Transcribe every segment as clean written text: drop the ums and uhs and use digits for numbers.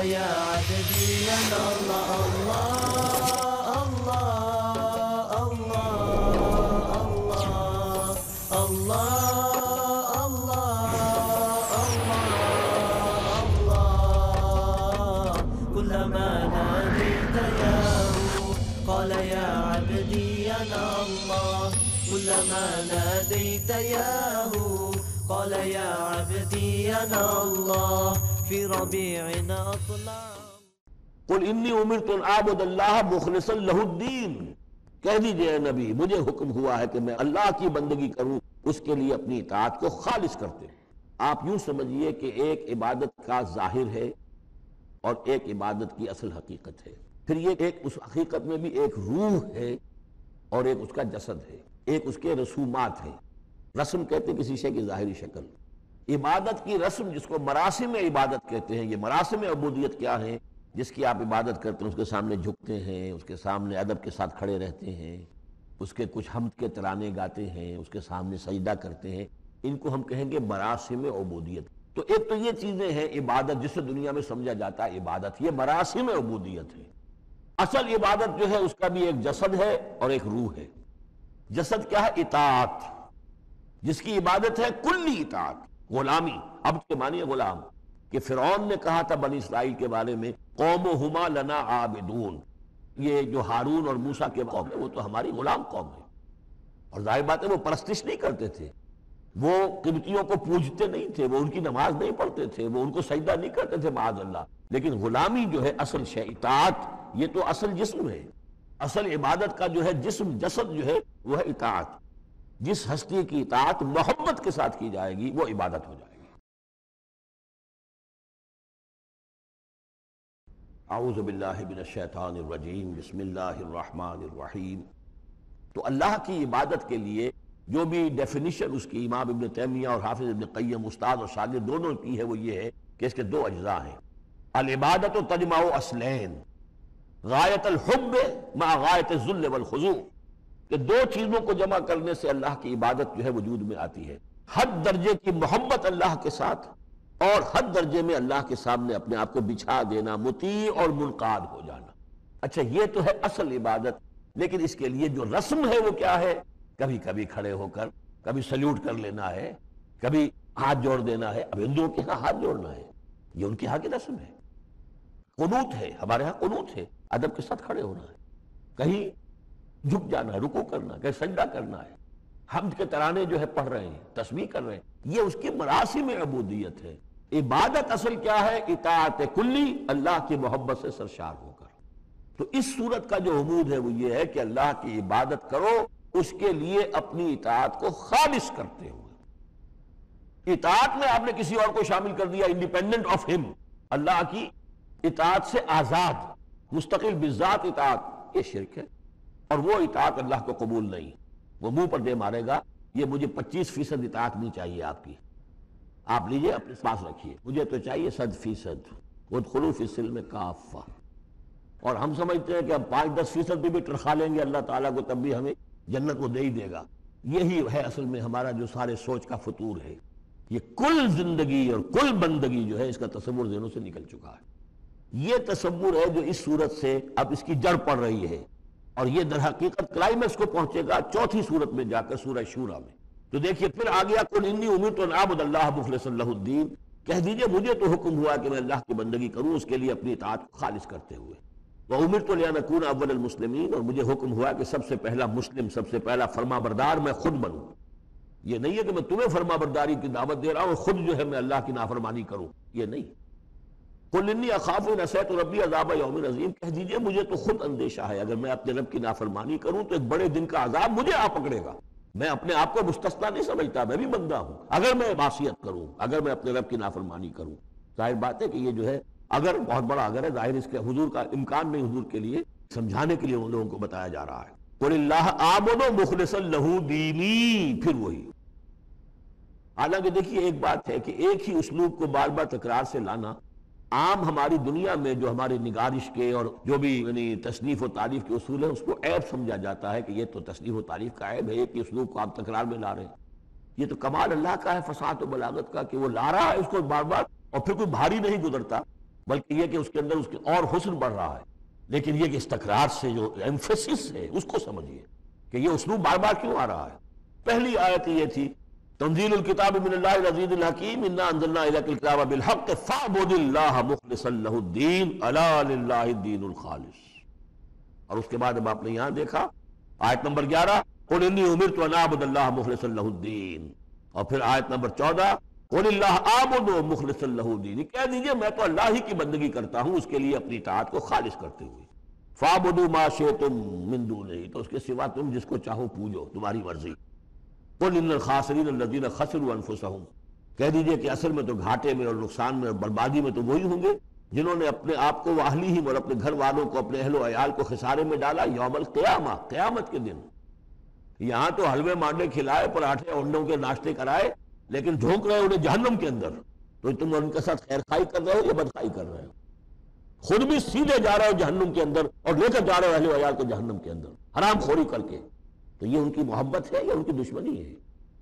يا عبدي أنا الله الله الله الله الله كلما ناديت ياه قال يا عبدي أنا الله كلما ناديت ياه قال يا عبدي أنا الله في ربيعنا أطلع قل انی امرت ان اعبد اللہ مخلصا لہ الدین، کہہ دیجئے اے نبی مجھے حکم ہوا ہے کہ میں اللہ کی بندگی کروں، اس کے لیے اپنی اطاعت کو خالص کرتے ہیں۔ آپ یوں سمجھیے کہ ایک عبادت کا ظاہر ہے اور ایک عبادت کی اصل حقیقت ہے، پھر یہ ایک اس حقیقت میں بھی ایک روح ہے اور ایک اس کا جسد ہے، ایک اس کے رسومات ہے۔ رسم کہتے ہیں کسی شے کی ظاہری شکل، عبادت کی رسم جس کو مراسم عبادت کہتے ہیں۔ یہ مراسم عبودیت کیا ہیں؟ جس کی آپ عبادت کرتے ہیں، اس کے سامنے جھکتے ہیں، اس کے سامنے ادب کے ساتھ کھڑے رہتے ہیں، اس کے کچھ حمد کے ترانے گاتے ہیں، اس کے سامنے سجدہ کرتے ہیں، ان کو ہم کہیں گے مراسم عبودیت۔ تو ایک تو یہ چیزیں ہیں عبادت جسے دنیا میں سمجھا جاتا ہے عبادت، یہ مراسم عبودیت ہے۔ اصل عبادت جو ہے اس کا بھی ایک جسد ہے اور ایک روح ہے۔ جسد کیا ہے؟ اطاعت، جس کی عبادت ہے کلی اطاعت، غلامی۔ عبد کے معنی ہے غلام، کہ فرعون نے کہا تھا بنی اسرائیل کے بارے میں قومہما لنا عابدون، یہ جو ہارون اور موسیٰ کے قوم ہے وہ تو ہماری غلام قوم ہے۔ اور ظاہر بات ہے وہ پرستش نہیں کرتے تھے، وہ قبطیوں کو پوجتے نہیں تھے، وہ ان کی نماز نہیں پڑھتے تھے، وہ ان کو سجدہ نہیں کرتے تھے معاذ اللہ، لیکن غلامی جو ہے اصل شے، اطاعت یہ تو اصل جسم ہے۔ اصل عبادت کا جو ہے جسم، جسد جو ہے وہ ہے اطاعت۔ جس ہستی کی اطاعت محبت کے ساتھ کی جائے گی وہ عبادت ہو جائے گی۔ اعوذ باللہ من الشیطان الرجیم، بسم اللہ الرحمن الرحیم۔ تو اللہ کی عبادت کے لیے جو بھی ڈیفینیشن اس کی امام ابن تیمیہ اور حافظ ابن قیم استاد اور شاگرد دونوں کی ہے وہ یہ ہے کہ اس کے دو اجزاء ہیں۔ العبادت تجمع اصلین، غایت الحب مع غایت الذل والخضوع، کہ دو چیزوں کو جمع کرنے سے اللہ کی عبادت جو ہے وجود میں آتی ہے۔ حد درجے کی محبت اللہ کے ساتھ اور حد درجے میں اللہ کے سامنے اپنے آپ کو بچھا دینا، مطیع اور منقاد ہو جانا۔ اچھا یہ تو ہے اصل عبادت، لیکن اس کے لیے جو رسم ہے وہ کیا ہے؟ کبھی کبھی کھڑے ہو کر کبھی سلیوٹ کر لینا ہے، کبھی ہاتھ جوڑ دینا ہے۔ اب ہندوؤں کے ہاں ہاتھ جوڑنا ہے، یہ ان کے ہاں کی رسم ہے۔ قنوت ہے، ہمارے ہاں قنوت ہے، ادب کے ساتھ کھڑے ہونا ہے، کہیں جھک جانا ہے، رکوع کرنا ہے، کہیں سجدہ کرنا ہے، حمد کے ترانے جو ہے پڑھ رہے ہیں، تسبیح کر رہے ہیں، یہ اس کی مراسم عبودیت ہے۔ عبادت اصل کیا ہے؟ اطاعت کلی، اللہ کی محبت سے سرشار ہو کر۔ تو اس صورت کا جو حمود ہے وہ یہ ہے کہ اللہ کی عبادت کرو اس کے لیے اپنی اطاعت کو خالص کرتے ہوئے۔ اطاعت میں آپ نے کسی اور کو شامل کر دیا، انڈیپینڈنٹ آف ہم، اللہ کی اطاعت سے آزاد، مستقل بذات اطاعت، یہ شرک ہے، اور وہ اطاعت اللہ کو قبول نہیں۔ وہ منہ پر دے مارے گا یہ مجھے 25% اطاعت نہیں چاہیے آپ کی، آپ لیجئے اپنے پاس رکھیے، مجھے تو چاہیے 100%۔ وادخلوا فی السلم کافہ۔ اور ہم سمجھتے ہیں کہ ہم 5-10% بھی ٹرخا لیں گے اللہ تعالیٰ کو تب بھی ہمیں جنت وہ دے ہی دے گا۔ یہی ہے اصل میں ہمارا جو سارے سوچ کا فطور ہے۔ یہ کل زندگی اور کل بندگی جو ہے اس کا تصور ذہنوں سے نکل چکا ہے۔ یہ تصور ہے جو اس صورت سے اب اس کی جڑ پڑ رہی ہے، اور یہ در حقیقت کلائمیکس کو پہنچے گا چوتھی صورت میں جا کر سورہ شورى میں۔ تو دیکھیے پھر آ گیا قل انی امرت ان اعبد اللہ مخلصا لہ الدین، کہہ دیجئے مجھے تو حکم ہوا کہ میں اللہ کی بندگی کروں اس کے لیے اپنی اطاعت کو خالص کرتے ہوئے۔ وَأُمِرْتُ لِأَنْ أَكُونَ أَوَّلَ الْمُسْلِمِينَ، اور مجھے حکم ہوا کہ سب سے پہلا مسلم، سب سے پہلا فرما بردار میں خود بنوں۔ یہ نہیں ہے کہ میں تمہیں فرما برداری کی دعوت دے رہا ہوں، خود جو ہے میں اللہ کی نافرمانی کروں، یہ نہیں۔ قُلْ إِنِّي أَخَافُ إِنْ عَصَيْتُ رَبِّي عَذَابَ يَوْمٍ عَظِيمٍ، کہہ دیجئے مجھے تو خود اندیشہ ہے اگر میں اپنے رب کی نافرمانی کروں تو ایک بڑے دن کا عذاب مجھے آ پکڑے گا۔ میں اپنے آپ کو مستثنیٰ نہیں سمجھتا، میں بھی بندہ ہوں۔ اگر میں معصیت کروں، اگر میں اپنے رب کی نافرمانی کروں، ظاہر بات ہے کہ یہ جو ہے اگر بہت بڑا اگر ہے، ظاہر اس کے حضور کا امکان نہیں، حضور کے لیے سمجھانے کے لیے ان لوگوں کو بتایا جا رہا ہے۔ قُلِ اللَّهَ أَعْبُدُ مُخْلِصًا لَهُ دِينِي، پھر وہی۔ حالانکہ دیکھیے ایک بات ہے کہ ایک ہی اسلوب کو بار بار تکرار سے لانا عام ہماری دنیا میں جو ہماری نگارش کے اور جو بھی یعنی تصنیف و تعریف کے اصول ہیں اس کو عیب سمجھا جاتا ہے کہ یہ تو تصنیف و تعریف کا عیب ہے، ایک ہی اسلوب کو آپ تکرار میں لا رہے ہیں۔ یہ تو کمال اللہ کا ہے، فصاحت و بلاغت کا، کہ وہ لا رہا ہے اس کو بار بار اور پھر کوئی بھاری نہیں گزرتا۔ بلکہ یہ کہ اس کے اندر اس کے اور حسن بڑھ رہا ہے، لیکن یہ کہ استقرار سے جو ایمفیسس ہے اس کو سمجھیے کہ یہ اسلوب بار بار کیوں آ رہا ہے۔ پہلی آیت یہ تھی تنزیل الکتاب من اللہ العزیز الحکیم انا انزلنا الیک الکتاب بالحق فاعبد اللہ مخلصا لہ الدین الا للہ الدین الخالص۔ اور اس کے بعد اب آپ نے یہاں دیکھا آیت نمبر 11 قل انی امرت ان اعبد اللہ مخلصا لہ الدین، اور پھر آیت نمبر 14 قل اللہ اعبد مخلصا لہ الدین، کہہ دیجئے میں تو اللہ ہی کی بندگی کرتا ہوں اس کے لیے اپنی اطاعت کو خالص کرتے ہوئے۔ فاعبدوا ما شئتم من دونہ، تو اس کے سوا تم جس کو چاہو پوجو، تمہاری مرضی۔ قل ان الخاسرین الذین خسروا انفسهم، کہہ دیجئے کہ اصل میں تو گھاٹے میں اور نقصان میں اور بربادی میں تو وہی ہوں گے جنہوں نے اپنے آپ کو واہلیہم اور اپنے گھر والوں کو اپنے اہل و عیال کو خسارے میں ڈالا یوم القیامہ، قیامت کے دن۔ یہاں تو حلوے مانڈے کھلائے، پراٹھے انڈوں کے ناشتے کرائے، لیکن جھونک رہے انہیں جہنم کے اندر، تو تم ان کے ساتھ خیر خائی کر رہے ہو یا بدخائی کر رہے ہو؟ خود بھی سیدھے جا رہے ہو جہنم کے اندر اور لے کر جا رہے ہو اہل و عیال کو جہنم کے اندر حرام خوری کر کے، تو یہ ان کی محبت ہے یا ان کی دشمنی ہے؟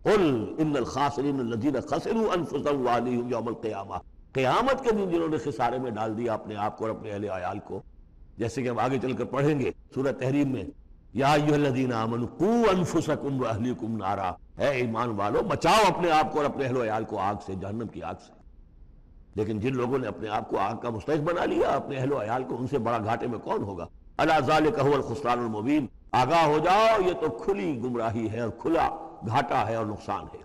قل ان الخاسرین الذین خسروا انفسهم واہلیہم یوم القیامہ، قیامت کے دن جنہوں نے خسارے میں ڈال دیا اپنے آپ کو اور اپنے اہل عیال کو، جیسے کہ ہم آگے چل کر پڑھیں گے سورہ تحریم میں یا ایھا الذین آمنوا قوا انفسکم واہلیکم نارا، اے ایمان والو بچاؤ اپنے آپ کو اور اپنے اہل و عیال کو آگ سے، جہنم کی آگ سے۔ لیکن جن لوگوں نے اپنے آپ کو آگ کا مستحق بنا لیا، اپنے اہل و عیال کو، ان سے بڑا گھاٹے میں کون ہوگا؟ الا ذالک ھو الخسران المبین، آگاہ ہو جاؤ یہ تو کھلی گمراہی ہے اور کھلا گھاٹا ہے اور نقصان ہے۔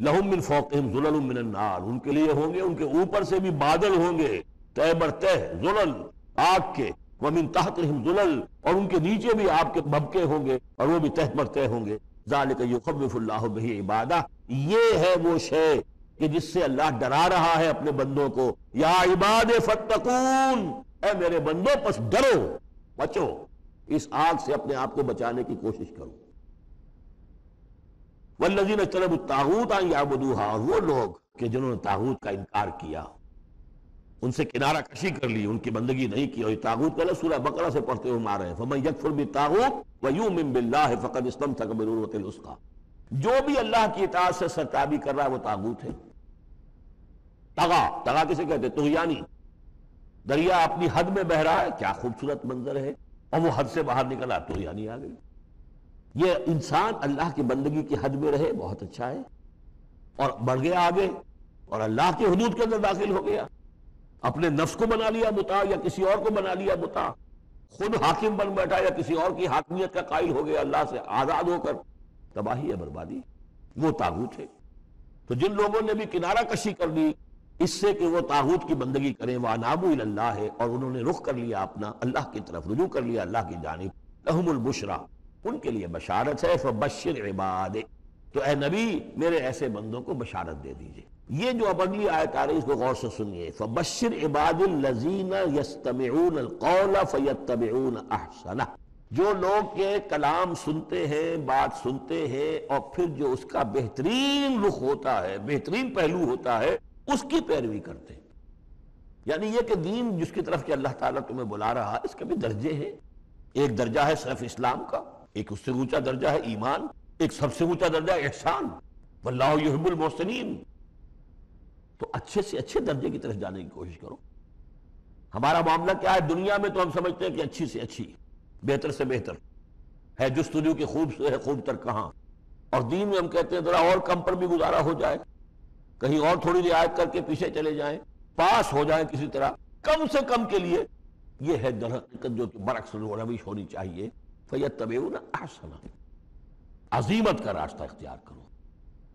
لہم من فوقہم ظلل من النار، ان کے لیے ہوں گے ان کے اوپر سے بھی بادل ہوں گے تہ بر تہ ظلل آگ کے، ومن تحتہم ظلل، اور ان کے نیچے بھی آگ کے بھبکے ہوں گے اور وہ بھی تہ بر تہ ہوں گے۔ ذالک یخوف اللہ بہ عبادہ، یہ ہے وہ شے کہ جس سے اللہ ڈرا رہا ہے اپنے بندوں کو۔ یا عباد فاتقون، اے میرے بندوں پس ڈرو، بچو، اس آگ سے اپنے آپ کو بچانے کی کوشش کرو۔ والذین اجتنبوا الطاغوت ان یعبدوها، اور وہ لوگ کہ جنہوں نے طاغوت کا انکار کیا، ان سے کنارہ کشی کر لی، ان کی بندگی نہیں کی، اور یہ طاغوت کا سورہ بقرہ سے پڑھتے ہوئے آ رہے ہیں فمن یکفر بالطاغوت ویؤمن باللہ فقد استمسک بالعروۃ الوثقی، جو بھی اللہ کی اطاعت سے سرتابی کر رہا ہے وہ طاغوت ہے۔ طغا کسے کہتے ہیں؟ طغیانی، دریا اپنی حد میں بہ رہا ہے، کیا خوبصورت منظر ہے، اور وہ حد سے باہر نکلا، طغیانی آ گئی۔ یہ انسان اللہ کی بندگی کی حد میں رہے بہت اچھا ہے، اور بڑھ گیا آگے اور اللہ کی حدود کے اندر داخل ہو گیا، اپنے نفس کو بنا لیا مطاع یا کسی اور کو بنا لیا مطاع، خود حاکم بن بیٹھا یا کسی اور کی حاکمیت کا قائل ہو گیا، اللہ سے آزاد ہو کر، تباہی ہے، بربادی، وہ طاغوت ہے۔ تو جن لوگوں نے بھی کنارہ کشی کر لی اس سے کہ وہ طاغوت کی بندگی کریں، وَأَنَابُوا إِلَى اللَّهِ، اور انہوں نے رخ کر لیا اپنا اللہ کی طرف، رجوع کر لیا اللہ کی جانب، لَهُمُ الْبُشْرَى، ان کے لیے بشارت ہے، فَبَشِّرْ عِبَادِ، تو اے نبی میرے ایسے بندوں کو بشارت دے دیجئے۔ یہ جو اب اگلی آیت آ رہی ہے اس کو غور سے سنیے، فَبَشِّرْ عِبَادِ الَّذِينَ يَسْتَمِعُونَ الْقَوْلَ فَيَتَّبِعُونَ أَحْسَنَهُ، جو لوگ کے کلام سنتے ہیں، بات سنتے ہیں، اور پھر جو اس کا بہترین رخ ہوتا ہے، بہترین پہلو ہوتا ہے، اس کی پیروی کرتے ہیں۔ یعنی یہ کہ دین جس کی طرف کہ اللہ تعالیٰ تمہیں بلا رہا ہے اس کے بھی درجے ہیں، ایک درجہ ہے صرف اسلام کا، ایک اس سے اونچا درجہ ہے ایمان، ایک سب سے اونچا درجہ ہے احسان، واللہ یحب المحسنین۔ تو اچھے سے اچھے درجے کی طرف جانے کی کوشش کرو۔ ہمارا معاملہ کیا ہے؟ دنیا میں تو ہم سمجھتے ہیں کہ اچھی سے اچھی، بہتر سے بہتر ہے، جستجو کی خوب سے ہے خوب تر کہاں، اور دین میں ہم کہتے ہیں ذرا اور کم پر بھی گزارا ہو جائے، کہیں اور تھوڑی رعایت کر کے پیچھے چلے جائیں، پاس ہو جائیں کسی طرح، کم سے کم کے لیے۔ یہ ہے در حقیقت جو کہ برعکس روش ہونی چاہیے، فَيَتَّبِعُونَ أَحْسَنَهُ، عزیمت کا راستہ اختیار کرو،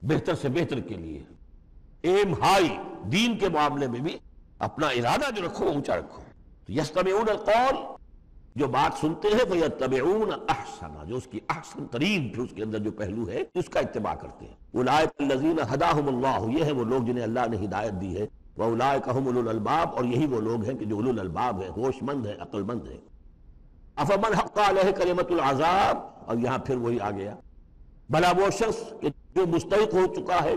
بہتر سے بہتر کے لیے ایم ہائی، دین کے معاملے میں بھی اپنا ارادہ جو رکھو اونچا رکھو۔ یستمعون القول، جو بات سنتے ہیں، فیتبعون احسنہ، جو اس کی احسن ترین پھر اس کے اندر جو پہلو ہے اس کا اتباع کرتے ہیں۔ اولئک الذین ھداھم اللہ، یہ ہے وہ لوگ جنہیں اللہ نے ہدایت دی ہے، واولئک ھم اولو الالباب، اور یہی وہ لوگ ہیں کہ جو اولو الالباب ہیں، ہوش مند ہیں، عقل مند ہیں۔ افمن حق علیہ کلمۃ العذاب، اور یہاں پھر وہی آ گیا، بھلا وہ شخص کہ جو مستحق ہو چکا ہے،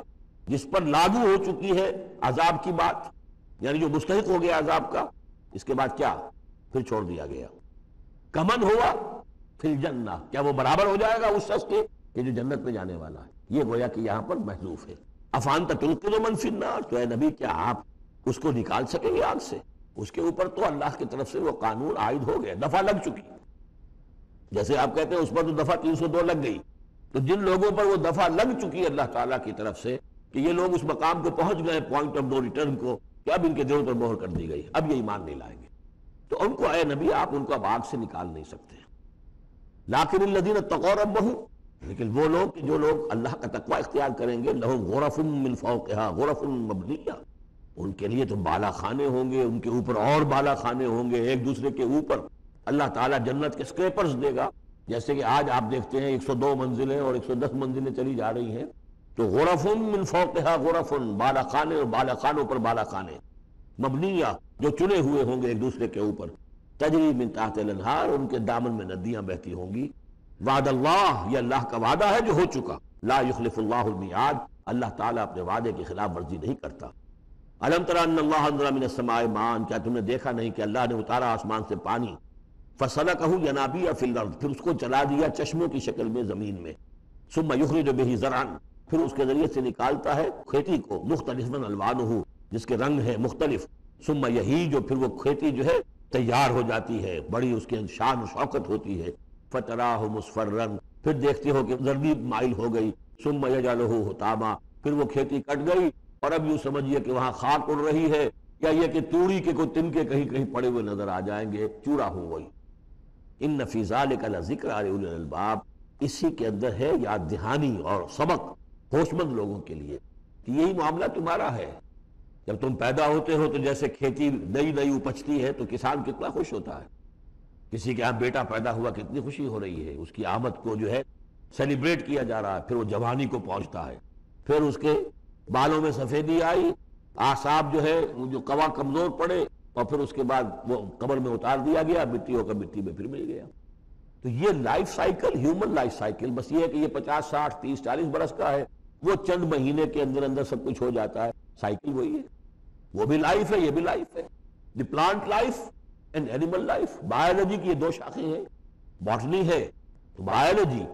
جس پر لاگو ہو چکی ہے عذاب کی بات، یعنی جو مستحق ہو گیا عذاب کا، اس کے بعد کیا پھر چھوڑ دیا گیا، کمن ہوا فی الجنہ، کیا وہ برابر ہو جائے گا اس شخص کے کہ جو جنت میں جانے والا ہے؟ یہ گویا کہ یہاں پر محذوف ہے۔ افانت تنقذ من فی النار، تو اے نبی کیا آپ اس کو نکال سکیں گے آگ سے؟ اس کے اوپر تو اللہ کی طرف سے وہ قانون عائد ہو گیا، دفعہ لگ چکی. جیسے آپ کہتے ہیں اس پر تو دفعہ 302 لگ گئی، تو جن لوگوں پر وہ دفعہ لگ چکی ہے اللہ تعالیٰ کی طرف سے کہ یہ لوگ اس مقام کو پہنچ گئے پوائنٹ آف نو ریٹرن کو، کہ اب ان کے دلوں پر مہر کر دی گئی، اب یہ ایمان نہیں لائیں گے، تو ان کو اے نبی آپ ان کو اب آگ سے نکال نہیں سکتے. لیکن الذین اتقوا ربہم، لیکن وہ لوگ کہ جو لوگ اللہ کا تقوی اختیار کریں گے، لہم غرف من فوقہا غرف مبنیہ، ان کے لیے تو بالا خانے ہوں گے، ان کے اوپر اور بالا خانے ہوں گے، ایک دوسرے کے اوپر اللہ تعالیٰ جنت کے اسکریپرز دے گا. جیسے کہ آج آپ دیکھتے ہیں 102 منزلیں اور 110 منزلیں چلی جا رہی ہیں، تو غرف من فوقہا غرف، بالا خانے اور بالا خانوں پر بالا خانے، مبنیہ جو چنے ہوئے ہوں گے ایک دوسرے کے اوپر، تجری من تحت الانہار، ان کے دامن میں ندیاں بہتی ہوں گی. وعد اللہ، یہ اللہ کا وعدہ ہے جو ہو چکا. لا یخلف اللہ المیعاد، اللہ تعالیٰ اپنے وعدے کی خلاف ورزی نہیں کرتا. الم تر ان اللہ انزل من السماء ماء، کیا تم نے دیکھا نہیں کہ اللہ نے اتارا آسمان سے پانی، فسلکہ ینابیع فی الارض، پھر اس کو چلا دیا چشموں کی شکل میں زمین میں، ثم یخرج بہ زرعا، پھر اس کے ذریعے سے نکالتا ہے کھیتی کو، مختلفا الوانہ، جس کے رنگ ہیں مختلف، ثم یہیج، پھر وہ کھیتی جو ہے تیار ہو جاتی ہے، بڑی اس کے شان و شوکت ہوتی ہے، فتراہ مصفرا، پھر دیکھتے ہو کہ زردی مائل ہو گئی، ثم یجعلہ حطاما، پھر وہ کھیتی کٹ گئی اور اب یوں سمجھیے کہ وہاں خاک اڑ رہی ہے، یا یہ کہ توڑی کے کوئی تنکے کہیں کہیں پڑے ہوئے نظر آ جائیں گے، چورا ہو گئی. ان فی ذلک لذکر لأولی الالباب، اسی کے اندر ہے یاد دہانی اور سبق ہوش مند لوگوں کے لیے کہ یہی معاملہ تمہارا ہے. جب تم پیدا ہوتے ہو تو جیسے کھیتی نئی نئی اپجتی ہے تو کسان کتنا خوش ہوتا ہے، کسی کے یہاں بیٹا پیدا ہوا کتنی خوشی ہو رہی ہے، اس کی آمد کو جو ہے سیلیبریٹ کیا جا رہا ہے، پھر وہ جوانی کو پہنچتا ہے، پھر اس کے بالوں میں سفیدی آئی، اعصاب جو ہے جو قوا کمزور پڑے، اور پھر اس کے بعد وہ قبر میں اتار دیا گیا، مٹی ہو کر مٹی میں پھر مل گیا. تو یہ life cycle, human life cycle, بس یہ ہے کہ یہ 50 60 30 40 برس کا ہے، وہ چند مہینے کے اندر اندر سب کچھ ہو جاتا ہے. سائیکل وہی ہے، وہ بھی لائف ہے، یہ بھی لائف ہے. The plant life and animal life, biology کی یہ دو شاخیں ہیں، باٹنی ہے تو biology,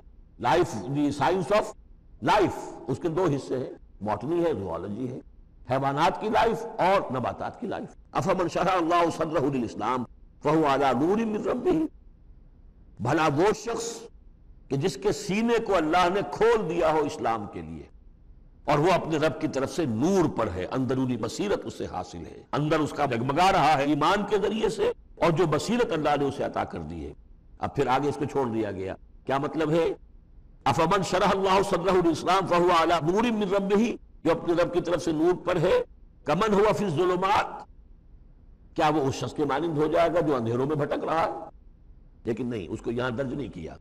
life the science of life, اس کے دو حصے ہیں، باٹنی ہے، زوالوجی ہے، حیوانات کی لائف اور نباتات کی لائف. افمن شرح اللہ صدرہ للاسلام فہو علی نور من ربہ، بھلا وہ شخص کہ جس کے سینے کو اللہ نے کھول دیا ہو اسلام کے لیے، اور وہ اپنے رب کی طرف سے نور پر ہے، اندرونی بصیرت اس سے حاصل ہے، اندر اس کا جگمگا رہا ہے ایمان کے ذریعے سے، اور جو بصیرت اللہ نے اسے عطا کر دی ہے. اب پھر آگے اس کو چھوڑ دیا گیا، کیا مطلب ہے؟ افمن شرح اللہ صدرہ للاسلام فہو علی نور من ربہ، جو اپنے رب کی طرف سے نور پر ہے، کمن ہوا فی الظلمات، کیا وہ اس شخص کے مانند ہو جائے گا جو اندھیروں میں بھٹک رہا ہے؟ لیکن نہیں، اس کو یہاں درج نہیں کیا.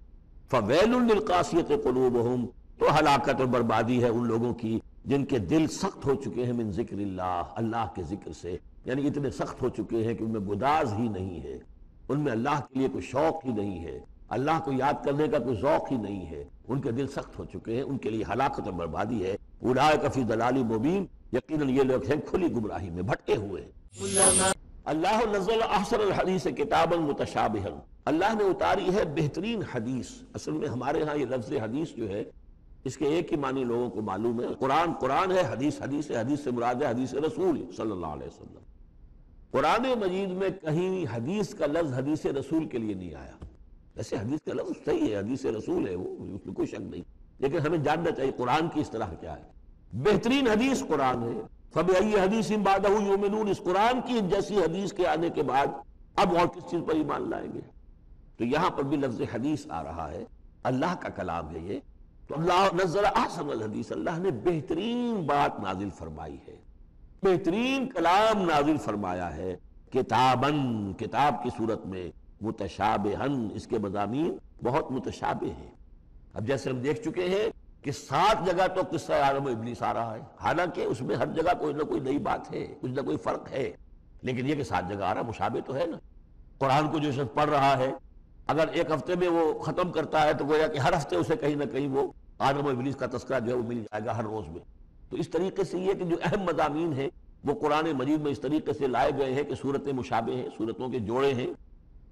فویل للقاسیۃ قلوبہم، تو ہلاکت اور بربادی ہے ان لوگوں کی جن کے دل سخت ہو چکے ہیں من ذکر اللہ، اللہ کے ذکر سے، یعنی اتنے سخت ہو چکے ہیں کہ ان میں گداز ہی نہیں ہے، ان میں اللہ کے لیے کوئی شوق ہی نہیں ہے، اللہ کو یاد کرنے کا کوئی ذوق ہی نہیں ہے، ان کے دل سخت ہو چکے ہیں، ان کے لیے ہلاکت اور بربادی ہے. اولئک فی ضلال مبین، یقیناً یہ لوگ ہیں کھلی گمراہی میں بھٹکے ہوئے. اللہ نزل احسن الحدیث کتابا متشابہا، اللہ نے اتاری ہے بہترین حدیث. اصل میں ہمارے ہاں یہ لفظ حدیث جو ہے اس کے ایک ہی معنی لوگوں کو معلوم ہے. قرآن قرآن ہے، حدیث حدیث ہے، حدیث سے مراد ہے حدیث رسول صلی اللہ علیہ وسلم. قرآن مجید میں کہیں حدیث کا لفظ حدیث رسول کے لیے نہیں آیا. ویسے حدیث کا لفظ صحیح ہے، حدیث رسول ہے، وہ اس میں کوئی شک نہیں، لیکن ہمیں جاننا چاہیے قرآن کی اصطلاح کیا ہے. بہترین حدیث قرآن ہے. فَبِأَيِّ حَدِيثٍ بَعْدَهُ يُؤْمِنُونَ، اس قرآن کی جیسی حدیث کے آنے کے بعد اب اور کس چیز پر ایمان لائیں گے؟ تو یہاں پر بھی لفظ حدیث آ رہا ہے، اللہ کا کلام ہے یہ. تو اللہ نزل احسن الحدیث، اللہ نے بہترین بات نازل فرمائی ہے، بہترین کلام نازل فرمایا ہے. کتاباً، کتاب کی صورت میں، متشابہاً، اس کے مضامین بہت متشابہ ہیں. اب جیسے ہم دیکھ چکے ہیں کہ 7 جگہ تو قصہ آدم و ابلیس آ رہا ہے، حالانکہ اس میں ہر جگہ کوئی نہ کوئی نئی بات ہے، کچھ نہ کوئی فرق ہے، لیکن یہ کہ 7 جگہ آ رہا مشابہ تو ہے نا. قرآن کو جو شخص پڑھ رہا ہے اگر ایک ہفتے میں وہ ختم کرتا ہے تو گویا کہ ہر ہفتے اسے کہیں نہ کہیں وہ آدم و ابلیس کا تذکرہ جو ہے وہ مل جائے گا ہر روز میں. تو اس طریقے سے یہ کہ جو اہم مضامین ہیں وہ قرآن مجید میں اس طریقے سے لائے گئے ہیں کہ صورتیں مشابہ ہیں، صورتوں کے جوڑے ہیں،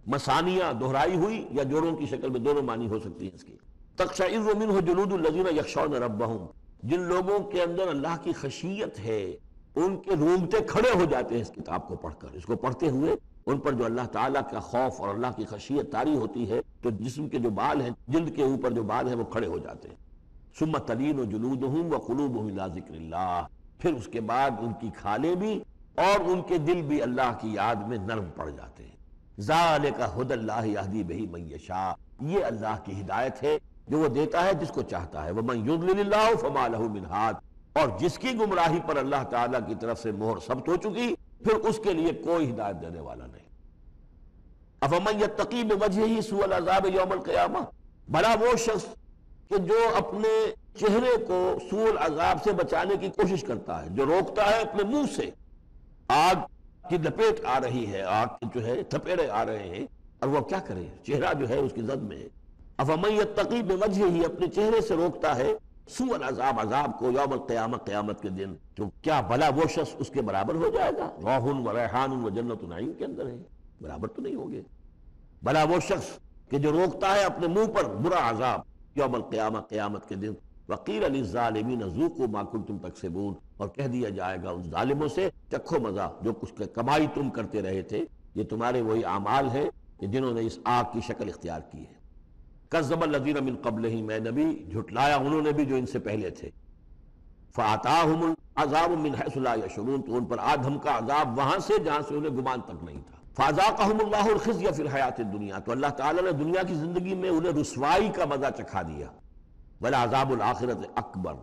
مثانیہ دہرائی ہوئی یا جوڑوں کی شکل میں دونوں معنی ہو سکتی ہیں اس کی. تقشعر منہ جلود الذین یخشون ربہم، جن لوگوں کے اندر اللہ کی خشیت ہے ان کے رونگٹے کھڑے ہو جاتے ہیں اس کتاب کو پڑھ کر. اس کو پڑھتے ہوئے ان پر جو اللہ تعالیٰ کا خوف اور اللہ کی خشیت طاری ہوتی ہے تو جسم کے جو بال ہیں، جلد کے اوپر جو بال ہیں وہ کھڑے ہو جاتے ہیں. ثم تلین جلودہم وقلوبہم الی ذکر اللہ، پھر اس کے بعد ان کی کھالیں بھی اور ان کے دل بھی اللہ کی یاد میں نرم پڑ جاتے ہیں. ذالک ھدی اللہ یہدی بہ من یشاء، یہ اللہ کی ہدایت ہے جو وہ دیتا ہے جس کو چاہتا ہے. ومن یضلل اللہ فما لہ من ہاد، اور جس کی گمراہی پر اللہ تعالیٰ کی طرف سے مہر ثبت ہو چکی پھر اس کے لیے کوئی ہدایت دینے والا نہیں. افمن یتقی بوجہہ سوء العذاب یوم القیامہ، بھلا وہ شخص کہ جو اپنے چہرے کو سوء العذاب سے بچانے کی کوشش کرتا ہے، جو روکتا ہے اپنے منہ سے آگ کی لپیٹ آ رہی ہے، آگ کے جو ہے تھپیڑے آ رہے ہیں، اور وہ کیا کرے، چہرہ جو ہے اس کی زد میں ہے. افمن یتقی بوجہہ، اپنے چہرے سے روکتا ہے سوء العذاب، عذاب کو، یوم القیامہ، قیامت کے دن، تو کیا بھلا وہ شخص اس کے برابر ہو جائے گا؟ روح و ریحان و جنت نعیم کے اندر ہے، برابر تو نہیں ہوں گے. بھلا وہ شخص کہ جو روکتا ہے اپنے منہ پر برا عذاب یوم القیامہ، قیامت کے دن. وقیل للظالمین ذوقوا ما کنتم تکسبون، اور کہہ دیا جائے گا ان ظالموں سے چکھو مزہ جو کچھ کمائی تم کرتے رہے تھے، یہ تمہارے وہی اعمال ہیں کہ جنہوں نے اس آگ کی شکل اختیار کی ہے. کذب الذین من قبلہم، میں نبی جھٹلایا انہوں نے بھی جو ان سے پہلے تھے. فاتاہم العذاب من حیث لا یشعرون، تو ان پر آ دھمکا عذاب وہاں سے جہاں سے انہیں گمان تک نہیں تھا. فاذاقہم اللہ الخزی فی الحیات الدنیا، تو اللہ تعالیٰ نے دنیا کی زندگی میں انہیں رسوائی کا مزہ چکھا دیا. ولعذاب الآخرۃ اکبر،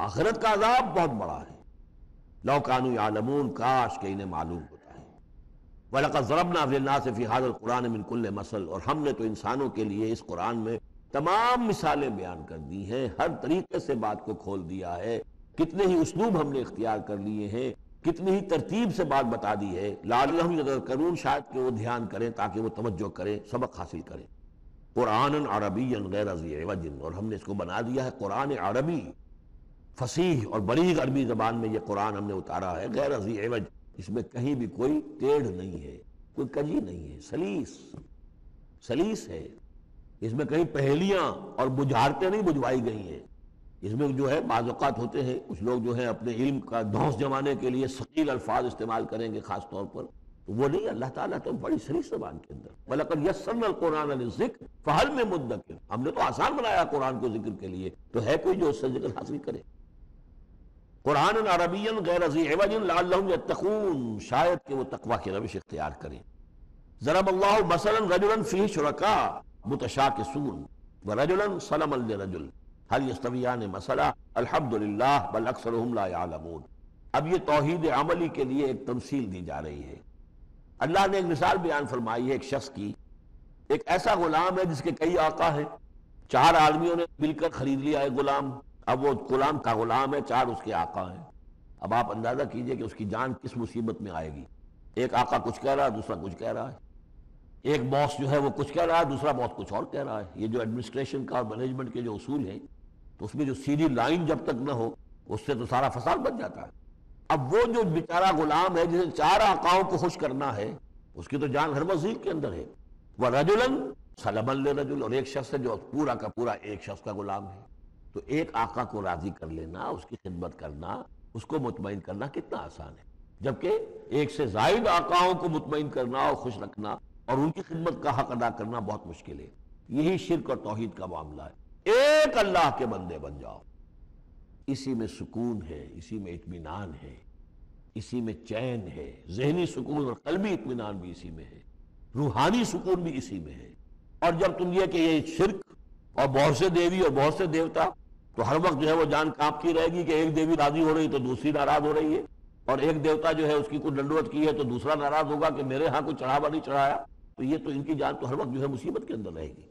آخرت کا عذاب بہت بڑا ہے. لو کانوا یعلمون، کاش کہ انہیں معلوم ہوتا ہے. وَلَقَدْ ضَرَبْنَا فِي النَّاسِ فِي هَذَا الْقُرْآنِ مِنْ كُلِّ مَثَلٍ، اور ہم نے تو انسانوں کے لیے اس قرآن میں تمام مثالیں بیان کر دی ہیں، ہر طریقے سے بات کو کھول دیا ہے. کتنے ہی اسلوب ہم نے اختیار کر لیے ہیں، کتنی ہی ترتیب سے بات بتا دی ہے. لعلہم یتذکرون، شاید کہ وہ دھیان کریں تاکہ وہ توجہ کریں، سبق حاصل کریں. قرآن عربی غیر ذی عوج، اور ہم نے اس کو بنا دیا ہے قرآن عربی، فصیح اور بلیغ عربی زبان میں یہ قرآن ہم نے اتارا ہے. غیر ذی عوج، اس میں کہیں بھی کوئی ٹیڑھ نہیں ہے، کوئی کجی نہیں ہے، سلیس ہے. اس میں کہیں پہلیاں اور بجھارتیں نہیں بجھوائی گئی ہیں. اس میں جو ہے بعض اوقات ہوتے ہیں کچھ لوگ جو ہے اپنے علم کا دھونس جمانے کے لیے ثقیل الفاظ استعمال کریں گے خاص طور پر، تو وہ نہیں. اللہ تعالیٰ تو بڑی سلیس زبان کے اندر، وَلَقَدْ يَسَّرْنَا الْقُرْآنَ لِلذِّكْرِ فَهَلْ مِن مُدَّكِرٍ، ہم نے تو آسان بنایا قرآن کو ذکر کے لیے، تو ہے کوئی جو اس سے ذکر حاصل کرے. قرآن عربی غیر ذی عوج لعلہم یتقون، شاید کہ وہ تقوی کی روش اختیار کریں. ضرب اللہ مثلا رجلا فیہ شرکاء متشاکسون ورجلا سلما لرجل هل یستویان مثلا الحمدللہ بل اکثرهم لا یعلمون. اب یہ توحید عملی کے لیے ایک تمثیل دی جا رہی ہے. اللہ نے ایک مثال بیان فرمائی ہے ایک شخص کی. ایک ایسا غلام ہے جس کے کئی آقا ہیں، 4 آدمیوں نے مل کر خرید لیا ایک غلام. اب وہ غلام کا غلام ہے، 4 اس کے آقا ہیں. اب آپ اندازہ کیجئے کہ اس کی جان کس مصیبت میں آئے گی. ایک آقا کچھ کہہ رہا ہے، دوسرا کچھ کہہ رہا ہے. ایک باس جو ہے وہ کچھ کہہ رہا ہے، دوسرا باس کچھ اور کہہ رہا ہے. یہ جو ایڈمنسٹریشن کا اور مینجمنٹ کے جو اصول ہیں تو اس میں جو سیدھی لائن جب تک نہ ہو اس سے تو سارا فساد بچ جاتا ہے. اب وہ جو بیچارہ غلام ہے جسے 4 آقاؤں کو خوش کرنا ہے، اس کی تو جان ہر وزیر کے اندر ہے. وَرَجُلًا سَلَمًا لِرَجُلٍ، اور ایک شخص ہے جو پورا کا پورا ایک شخص کا غلام ہے. تو ایک آقا کو راضی کر لینا، اس کی خدمت کرنا، اس کو مطمئن کرنا کتنا آسان ہے، جبکہ ایک سے زائد آقاؤں کو مطمئن کرنا اور خوش رکھنا اور ان کی خدمت کا حق ادا کرنا بہت مشکل ہے. یہی شرک اور توحید کا معاملہ ہے. ایک اللہ کے بندے بن جاؤ، اسی میں سکون ہے، اسی میں اطمینان ہے، اسی میں چین ہے. ذہنی سکون اور قلبی اطمینان بھی اسی میں ہے، روحانی سکون بھی اسی میں ہے. اور جب تم یہ کہ یہ شرک اور بہت سے دیوی اور بہت سے دیوتا، تو ہر وقت جو ہے وہ جان کانپتی رہے گی کہ ایک دیوی راضی ہو رہی تو دوسری ناراض ہو رہی ہے، اور ایک دیوتا جو ہے اس کی کوئی ڈنڈوت کی ہے تو دوسرا ناراض ہوگا کہ میرے ہاں کوئی چڑھاوا نہیں چڑھایا. تو یہ تو ان کی جان تو ہر وقت جو ہے مصیبت کے اندر رہے گی.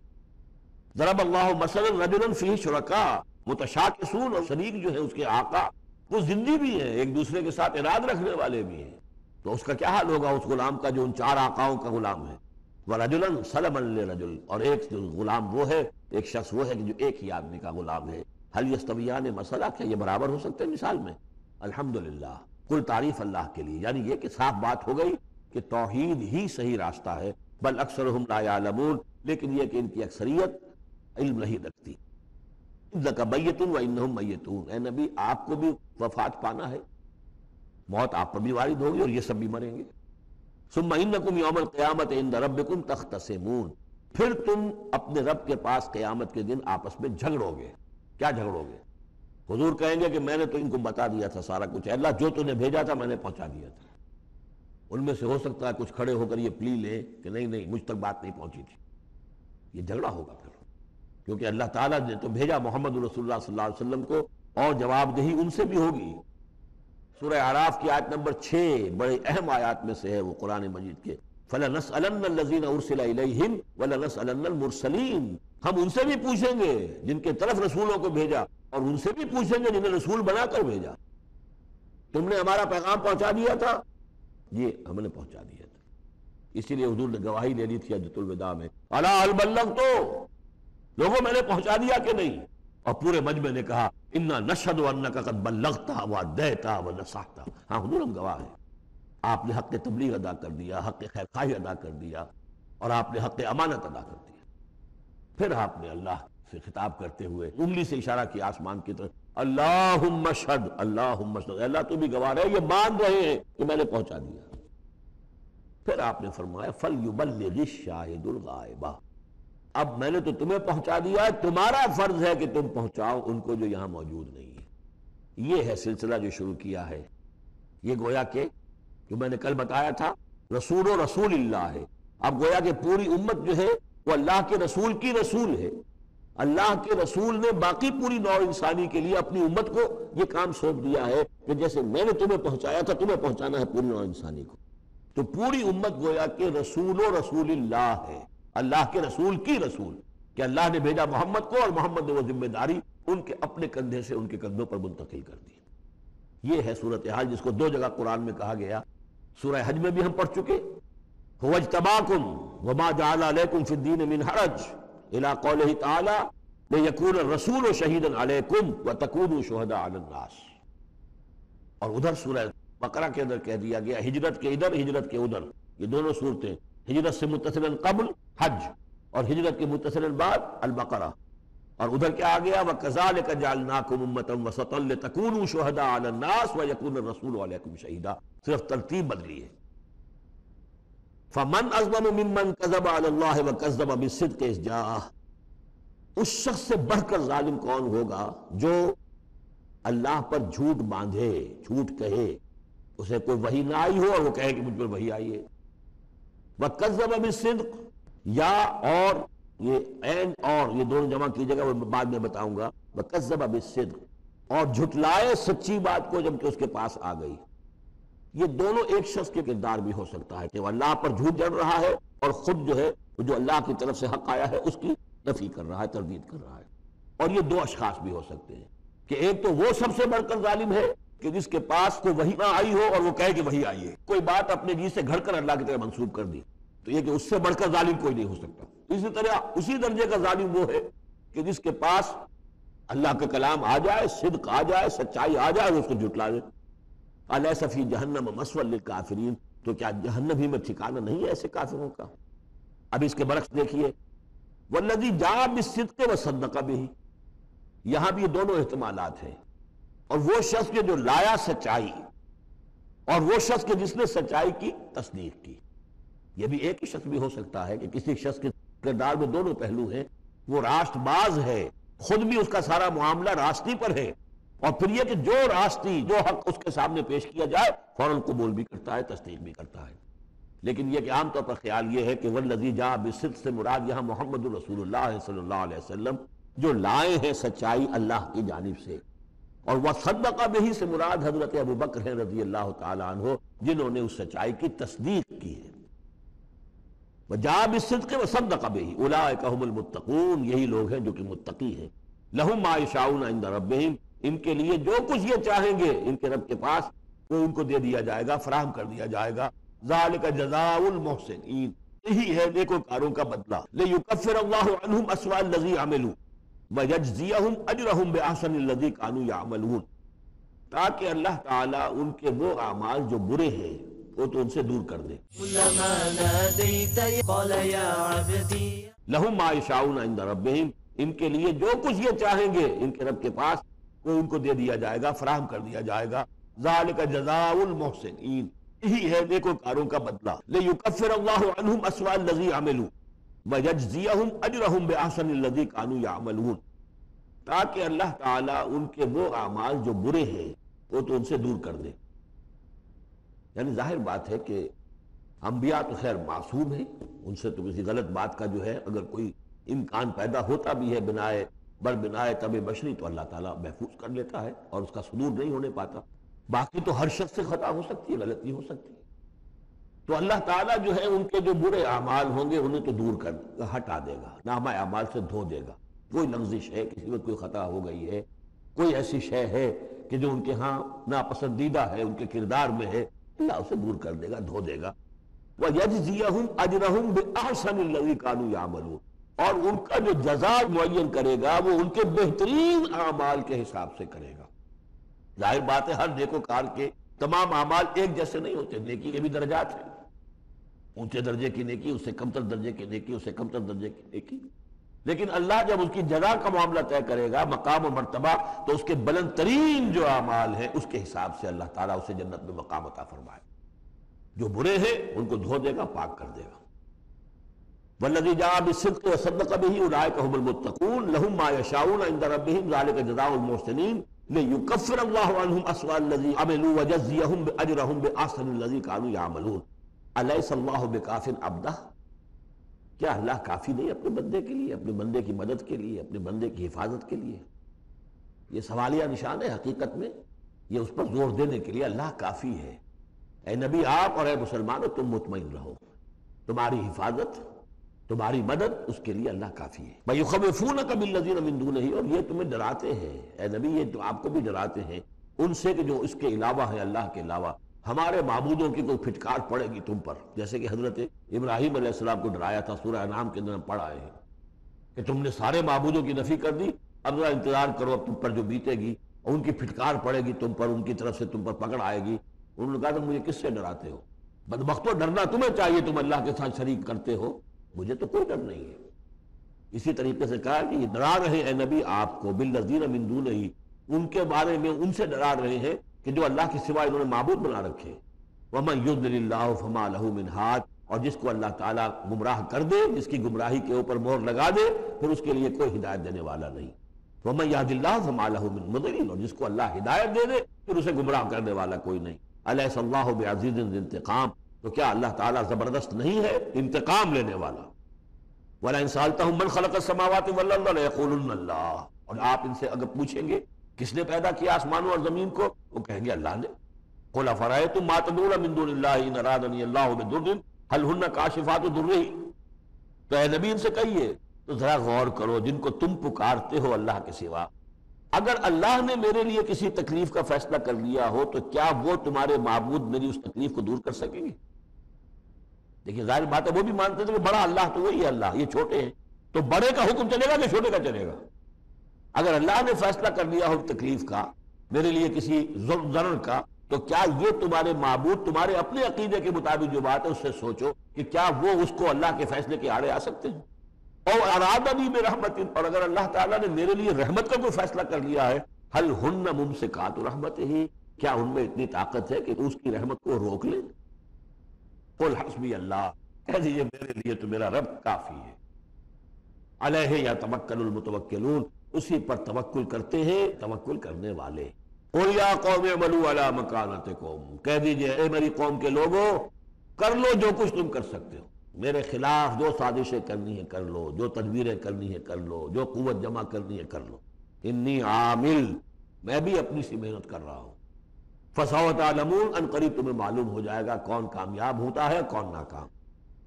ضرب اللہ مثلا رجلا فیہ شرکاء متشاکسون، اور شریک جو ہے اس کے آقا وہ زندی بھی ہیں، ایک دوسرے کے ساتھ اراد رکھنے والے بھی ہیں. تو اس کا کیا حال ہوگا اس غلام کا جو ان 4 آقاؤں کا غلام ہے. وَرَجُلًا سَلَمًا لِرَجُلٍ، اور ایک غلام وہ ہے، ایک شخص وہ ہے کہ جو ایک ہی آدمی کا غلام ہے. هل یستویان مثلا، کیا یہ برابر ہو سکتے ہیں مثال میں؟ الحمدللہ، کل تعریف اللہ کے لیے. یعنی یہ کہ صاف بات ہو گئی کہ توحید ہی صحیح راستہ ہے. بل اکثرهم لا یعلمون، لیکن یہ کہ ان کی اکثریت علم نہیں رکھتی. انک میت وانہم میتون، اے نبی آپ کو بھی وفات پانا ہے موت آپ پر بھی وارد ہوگی اور یہ سب بھی مریں گے. ثم انکم یوم القیامت عند ربکم تختصمون، پھر تم اپنے رب کے پاس قیامت کے دن آپس میں جھگڑو گے. کیا جھگڑو گے؟ حضور کہیں گے کہ میں نے تو ان کو بتا دیا تھا سارا کچھ، اللہ جو تو نے بھیجا تھا میں نے پہنچا دیا تھا. ان میں سے ہو سکتا ہے کچھ کھڑے ہو کر یہ پلی لیں کہ نہیں مجھ تک بات نہیں پہنچی تھی. یہ جھگڑا ہوگا پھر، کیونکہ اللہ تعالیٰ نے تو بھیجا محمد رسول اللہ صلی اللہ علیہ وسلم کو، اور جواب دہی ان سے بھی ہوگی. سورہ اعراف کی آیت نمبر 6 بڑے اہم آیات میں سے ہے وہ قرآن مجید کے. فَلَنَسْأَلَنَّ الَّذِينَ أُرْسِلَ إِلَيْهِمْ وَلَنَسْأَلَنَّ الْمُرْسَلِينَ، ہم ان سے بھی پوچھیں گے جن کے طرف رسولوں کو بھیجا، اور ان سے بھی پوچھیں گے جنہیں رسول بنا کر بھیجا. تم نے ہمارا پیغام پہنچا دیا تھا؟ یہ ہم نے پہنچا دیا تھا. اسی لیے حضور نے گواہی لے لی تھی حجۃ الوداع میں، الا هل بلغت، لوگوں میں نے پہنچا دیا کہ نہیں؟ اور پورے مجمع نے کہا انا نشہد انک قد بلغت وادیت ونصحت. ہاں حضور ہم گواہ ہیں، آپ نے حق تبلیغ ادا کر دیا، حق خیر خواہی ادا کر دیا، اور آپ نے حق امانت ادا کر دیا. پھر آپ نے اللہ سے خطاب کرتے ہوئے انگلی سے اشارہ کیا آسمان کی طرف، اللہم اشہد، اللہم اشہد، اللہ تو بھی گواہ ہے، یہ مان رہے ہیں کہ میں نے پہنچا دیا. پھر آپ نے فرمایا فَلْيُبَلِّغِ الشَّاهِدُ الْغَائِبَ، اب میں نے تو تمہیں پہنچا دیا ہے، تمہارا فرض ہے کہ تم پہنچاؤ ان کو جو یہاں موجود نہیں ہے. یہ ہے سلسلہ جو شروع کیا ہے. یہ گویا کہ جو میں نے کل بتایا تھا رسول و رسول اللہ ہے. اب گویا کہ پوری امت جو ہے وہ اللہ کے رسول کی رسول ہے. اللہ کے رسول نے باقی پوری نوع انسانی کے لیے اپنی امت کو یہ کام سونپ دیا ہے کہ جیسے میں نے تمہیں پہنچایا تھا تمہیں پہنچانا ہے پوری نوع انسانی کو. تو پوری امت گویا کہ رسول و رسول اللہ ہے، اللہ کے رسول کی رسول، کہ اللہ نے بھیجا محمد کو اور محمد نے وہ ذمہ داری ان کے اپنے کندھے سے ان کے کندھوں پر منتقل کر دی. یہ ہے صورتحال جس کو 2 جگہ قرآن میں کہا گیا. سورہ حج میں بھی ہم پڑھ چکے، هو اجتباکم وما جعل علیکم فی الدین من حرج الی قولہ تعالی لیکون الرسول شہیدا علیکم وتکونوا شہداء علی الناس. اور ادھر سورہ بقرہ کے اندر کہہ دیا گیا ہجرت کے ادھر ہجرت کے ادھر. یہ دونوں صورتیں ہجرت سے متصلاً قبل حج اور ہجرت کے متصلاً بعد البقرہ. اور ادھر کیا آ گیا وَكَذَلِكَ جَعَلْنَاكُمْ أُمَّةً وَسَطًا لِتَكُونُوا شُهَدَاءَ عَلَى النَّاسِ وَيَكُونَ الرَّسُولُ عَلَيْكُمْ شَهِيدًا. صرف ترتیب بدلی ہے. فَمَنْ أَظْلَمُ مِمَّنْ كَذَبَ عَلَى اللَّهِ وَكَذَّبَ بِالصِّدْقِ إِذْ جَاءَهُ، اس شخص سے بڑھ کر ظالم کون ہوگا جو اللہ پر جھوٹ باندھے، جھوٹ کہے، اسے کوئی وحی نہ آئی ہو اور وہ کہے کہ مجھ پر وحی آئی ہے. وَكَذَّبَ بِالصِّدْقِ، یا اور یہ این اور یہ دونوں جمع کیجئے گا، وہ بعد میں بتاؤں گا. وَكَذَّبَ بِالصِّدْقِ، اور جھٹلائے سچی بات کو جب کہ اس کے پاس آ گئی. یہ دونوں ایک شخص کے کردار بھی ہو سکتا ہے کہ وہ اللہ پر جھوٹ جڑ رہا ہے اور خود جو ہے جو اللہ کی طرف سے حق آیا ہے اس کی نفی کر رہا ہے، تردید کر رہا ہے. اور یہ 2 اشخاص بھی ہو سکتے ہیں کہ ایک تو وہ سب سے بڑھ کر ظالم ہے کہ جس کے پاس کوئی وحی نہ آئی ہو اور وہ کہے کہ وحی آئی ہے، کوئی بات اپنے جی سے گھڑ کر اللہ کی طرف منسوب کر دی. تو یہ کہ اس سے بڑھ کر ظالم کوئی نہیں ہو سکتا. اسی طرح اسی درجے کا ظالم وہ ہے کہ جس کے پاس اللہ کا کلام آ جائے، صدق آ جائے، سچائی آ جائے، وہ اس کو جھٹلا دے. الیس فی جہنم مثوی للکافرین، تو کیا جہنم ہی میں ٹھکانہ نہیں ہے ایسے کافروں کا؟ اب اس کے برعکس دیکھیے والذی جاء بالصدق وصدق بہ، یہاں بھی یہ دونوں احتمالات ہیں. اور وہ شخص کے جو لایا سچائی، اور وہ شخص کے جس نے سچائی کی تصدیق کی. یہ بھی ایک ہی شخص بھی ہو سکتا ہے کہ کسی شخص کے کردار میں دونوں پہلو ہیں. وہ راست باز ہے، خود بھی اس کا سارا معاملہ راستی پر ہے، اور پھر یہ کہ جو راستی جو حق اس کے سامنے پیش کیا جائے فوراً قبول بھی کرتا ہے، تصدیق بھی کرتا ہے. لیکن یہ کہ عام طور پر خیال یہ ہے کہ والذی جاء بالصدق سے مراد یہاں محمد رسول اللہ صلی اللہ علیہ وسلم جو لائے ہیں سچائی اللہ کی جانب سے، اور وصدق بہ سے مراد حضرت ابوبکر ہیں رضی اللہ تعالیٰ عنہ جنہوں نے اس سچائی کی تصدیق کی ہے. وجاء بالصدق وصدق بہ اولئک هم المتقون، یہی لوگ ہیں جو کہ متقی ہیں. لہم ما یشاؤون عند ربہم، ان کے لیے جو کچھ یہ چاہیں گے ان کے رب کے پاس وہ ان کو دے دیا جائے گا، فراہم کر دیا جائے گا. ذالک جزاء المحسنین، یہی ہے نیکوکاروں کا بدلہ. لیکفر اللہ عنہم اسوأ الذی عملوا وَيَجْزِيَهُمْ أَجْرَهُمْ بِأَحْسَنِ الَّذِي كَانُوا يَعْمَلُونَ، تاکہ اللہ تعالیٰ ان کے وہ اعمال جو برے ہیں وہ تو ان سے دور کر دے. كلما ناديت قال يا عبدي، لَهُمْ مَا يَشَاءُونَ عِندَ رَبِّهِمْ، ان کے لیے جو کچھ یہ چاہیں گے ان کے رب کے پاس وہ ان کو دے دیا جائے گا، فراہم کر دیا جائے گا. ذالک جزاء المحسنین، یہی ہے نیکوکاروں کا بدلہ. لیکفر اللہ عنہم اسوأ الذی عملوا ویجزیہم اجرہم بأحسن الذی کانوا یعملون، تاکہ اللہ تعالیٰ ان کے وہ اعمال جو برے ہیں وہ تو ان سے دور کر دے. یعنی ظاہر بات ہے کہ انبیاء تو خیر معصوم ہیں، ان سے تو کسی غلط بات کا جو ہے اگر کوئی امکان پیدا ہوتا بھی ہے بنائے طبع بشری تو اللہ تعالیٰ محفوظ کر لیتا ہے اور اس کا صدور نہیں ہونے پاتا. باقی تو ہر شخص سے خطا ہو سکتی ہے، غلطی ہو سکتی ہے. تو اللہ تعالیٰ جو ہے ان کے جو برے اعمال ہوں گے انہیں تو دور کر ہٹا دے گا، نامہ اعمال سے دھو دے گا. کوئی لغزش ہے، کسی وقت کوئی خطا ہو گئی ہے، کوئی ایسی شے ہے کہ جو ان کے ہاں ناپسندیدہ ہے، ان کے کردار میں ہے، اللہ اسے دور کر دے گا، دھو دے گا. وَيَجْزِيَهُمْ أَجْرَهُمْ بِأَحْسَنِ الَّذِي كَانُوا يَعْمَلُونَ، اور ان کا جو جزا معین کرے گا وہ ان کے بہترین اعمال کے حساب سے کرے گا. ظاہر بات ہے ہر نیکوکار کے تمام اعمال ایک جیسے نہیں ہوتے، نیکی کے بھی درجات ہیں، اونچے درجے کی نیکی، اس سے کمتر درجے کی نیکی، اس سے کمتر درجے کی نیکی. لیکن اللہ جب اس کی جزا کا معاملہ طے کرے گا، مقام و مرتبہ، تو اس کے بلند ترین جو اعمال ہیں اس کے حساب سے اللہ تعالیٰ اسے جنت میں مقام عطا فرمائے. جو برے ہیں ان کو دھو دے گا، پاک کر دے گا. والذی جاء بالصدق وصدق به اولئک هم المتقون لهم ما یشاءون عند ربهم ذلک جزاء المحسنین لیکفر اللہ عنہم اسوأ الذی عملوا ویجزیہم اجرہم باحسن الذی کانوا یعملون. الیس اللہ بکاف عبدہ، کیا اللہ کافی نہیں اپنے بندے کے لیے، اپنے بندے کی مدد کے لیے، اپنے بندے کی حفاظت کے لیے؟ یہ سوالیہ نشان ہے حقیقت میں، یہ اس پر زور دینے کے لیے اللہ کافی ہے. اے نبی آپ اور اے مسلمانوں تم مطمئن رہو، تمہاری حفاظت، تمہاری مدد اس کے لیے اللہ کافی ہے. وَيُخَوِّفُونَكَ بِالَّذِينَ مِن دُونِهِ، اور یہ تمہیں ڈراتے ہیں اے نبی، یہ تو آپ کو بھی ڈراتے ہیں ان سے کہ جو اس کے علاوہ ہیں، اللہ کے علاوہ. ہمارے معبودوں کی کوئی پھٹکار پڑے گی تم پر، جیسے کہ حضرت ابراہیم علیہ السلام کو ڈرایا تھا. سورہ انعام کے اندر ہم پڑھ آئے ہیں کہ تم نے سارے معبودوں کی نفی کر دی، اب ذرا انتظار کرو، اب تم پر جو بیتے گی اور ان کی پھٹکار پڑے گی تم پر، ان کی طرف سے تم پر پکڑ آئے گی. انہوں نے کہا تم مجھے کس سے ڈراتے ہو؟ بدبختو، ڈرنا تمہیں چاہیے، تم اللہ کے ساتھ شریک کرتے ہو، مجھے تو کوئی ڈر نہیں ہے. اسی طریقے سے کہا کہ یہ ڈرا رہے اے نبی آپ کو بالذین من دونہ، ان کے بارے میں ان سے ڈرا رہے ہیں کہ جو اللہ کے سوا انہوں نے معبود بنا رکھے. وَمَن يُضْلِلِ اللَّهُ فَمَا لَهُ مِنْ هَادٍ، اور جس کو اللہ تعالیٰ گمراہ کر دے، جس کی گمراہی کے اوپر مہر لگا دے، پھر اس کے لیے کوئی ہدایت دینے والا نہیں. وَمَن يَهْدِ اللَّهُ فَمَا لَهُ مِن مُضِلٍ، اور جس کو اللہ ہدایت دے دے پھر اسے گمراہ کرنے والا کوئی نہیں. الیس اللہ بعزیز ذی انتقام، تو کیا اللہ تعالیٰ زبردست نہیں ہے، انتقام لینے والا. وَلَئِن سَأَلْتَهُم مَّن خَلَقَ السَّمَاوَاتِ وَالْأَرْضَ لَيَقُولُنَّ اللَّهُ، اور آپ ان سے اگر پوچھیں گے کس نے پیدا کیا آسمانوں اور زمین کو، وہ کہیں گے اللہ نے. قُلْ أَفَرَأَيْتُم مَّا تَدْعُونَ مِن دُونِ اللَّهِ إِنْ أَرَادَنِيَ اللَّهُ بِضُرٍّ هَلْ هُنَّ كَاشِفَاتُ ضُرِّهِ، تو اے نبی ان سے کہیے تو ذرا غور کرو، جن کو تم پکارتے ہو اللہ کے سوا، اگر اللہ نے میرے لیے کسی تکلیف کا فیصلہ کر لیا ہو تو کیا وہ تمہارے معبود میری اس تکلیف کو دور کر سکیں گے؟ دیکھیں ظاہر بات ہے وہ بھی مانتے تھے کہ بڑا اللہ تو وہی ہے اللہ، یہ چھوٹے ہیں، تو بڑے کا حکم چلے گا کہ چھوٹے کا چلے گا؟ اگر اللہ نے فیصلہ کر لیا ہو تکلیف کا میرے لیے کسی ضرر کا، تو کیا یہ تمہارے معبود تمہارے اپنے عقیدے کے مطابق جو بات ہے اس سے سوچو کہ کیا وہ اس کو اللہ کے فیصلے کے آڑے آ سکتے ہیں؟ اور ارادنی برحمت، اور اگر اللہ تعالیٰ نے میرے لیے رحمت کا کوئی فیصلہ کر لیا ہے، ہل ہن ممسکات رحمت ہی، کیا ان میں اتنی طاقت ہے کہ اس کی رحمت کو روک لیں؟ قل حسبی اللہ، کہہ دیجیے میرے لیے تو میرا رب کافی ہے. علیہ یتوکل المتوکلون، اسی پر توکل کرتے ہیں توکل کرنے والے. قل یا قوم اعملوا علی مکانتکم، کہہ دیجیے اے میری قوم کے لوگوں کر لو جو کچھ تم کر سکتے ہو، میرے خلاف جو سازشیں کرنی ہے کر لو، جو تدبیریں کرنی ہے کر لو، جو قوت جمع کرنی ہے کر لو. انی عامل، میں بھی اپنی سی محنت کر رہا ہوں. فسوف تعلمون، ان قریب تمہیں معلوم ہو جائے گا کون کامیاب ہوتا ہے کون ناکام.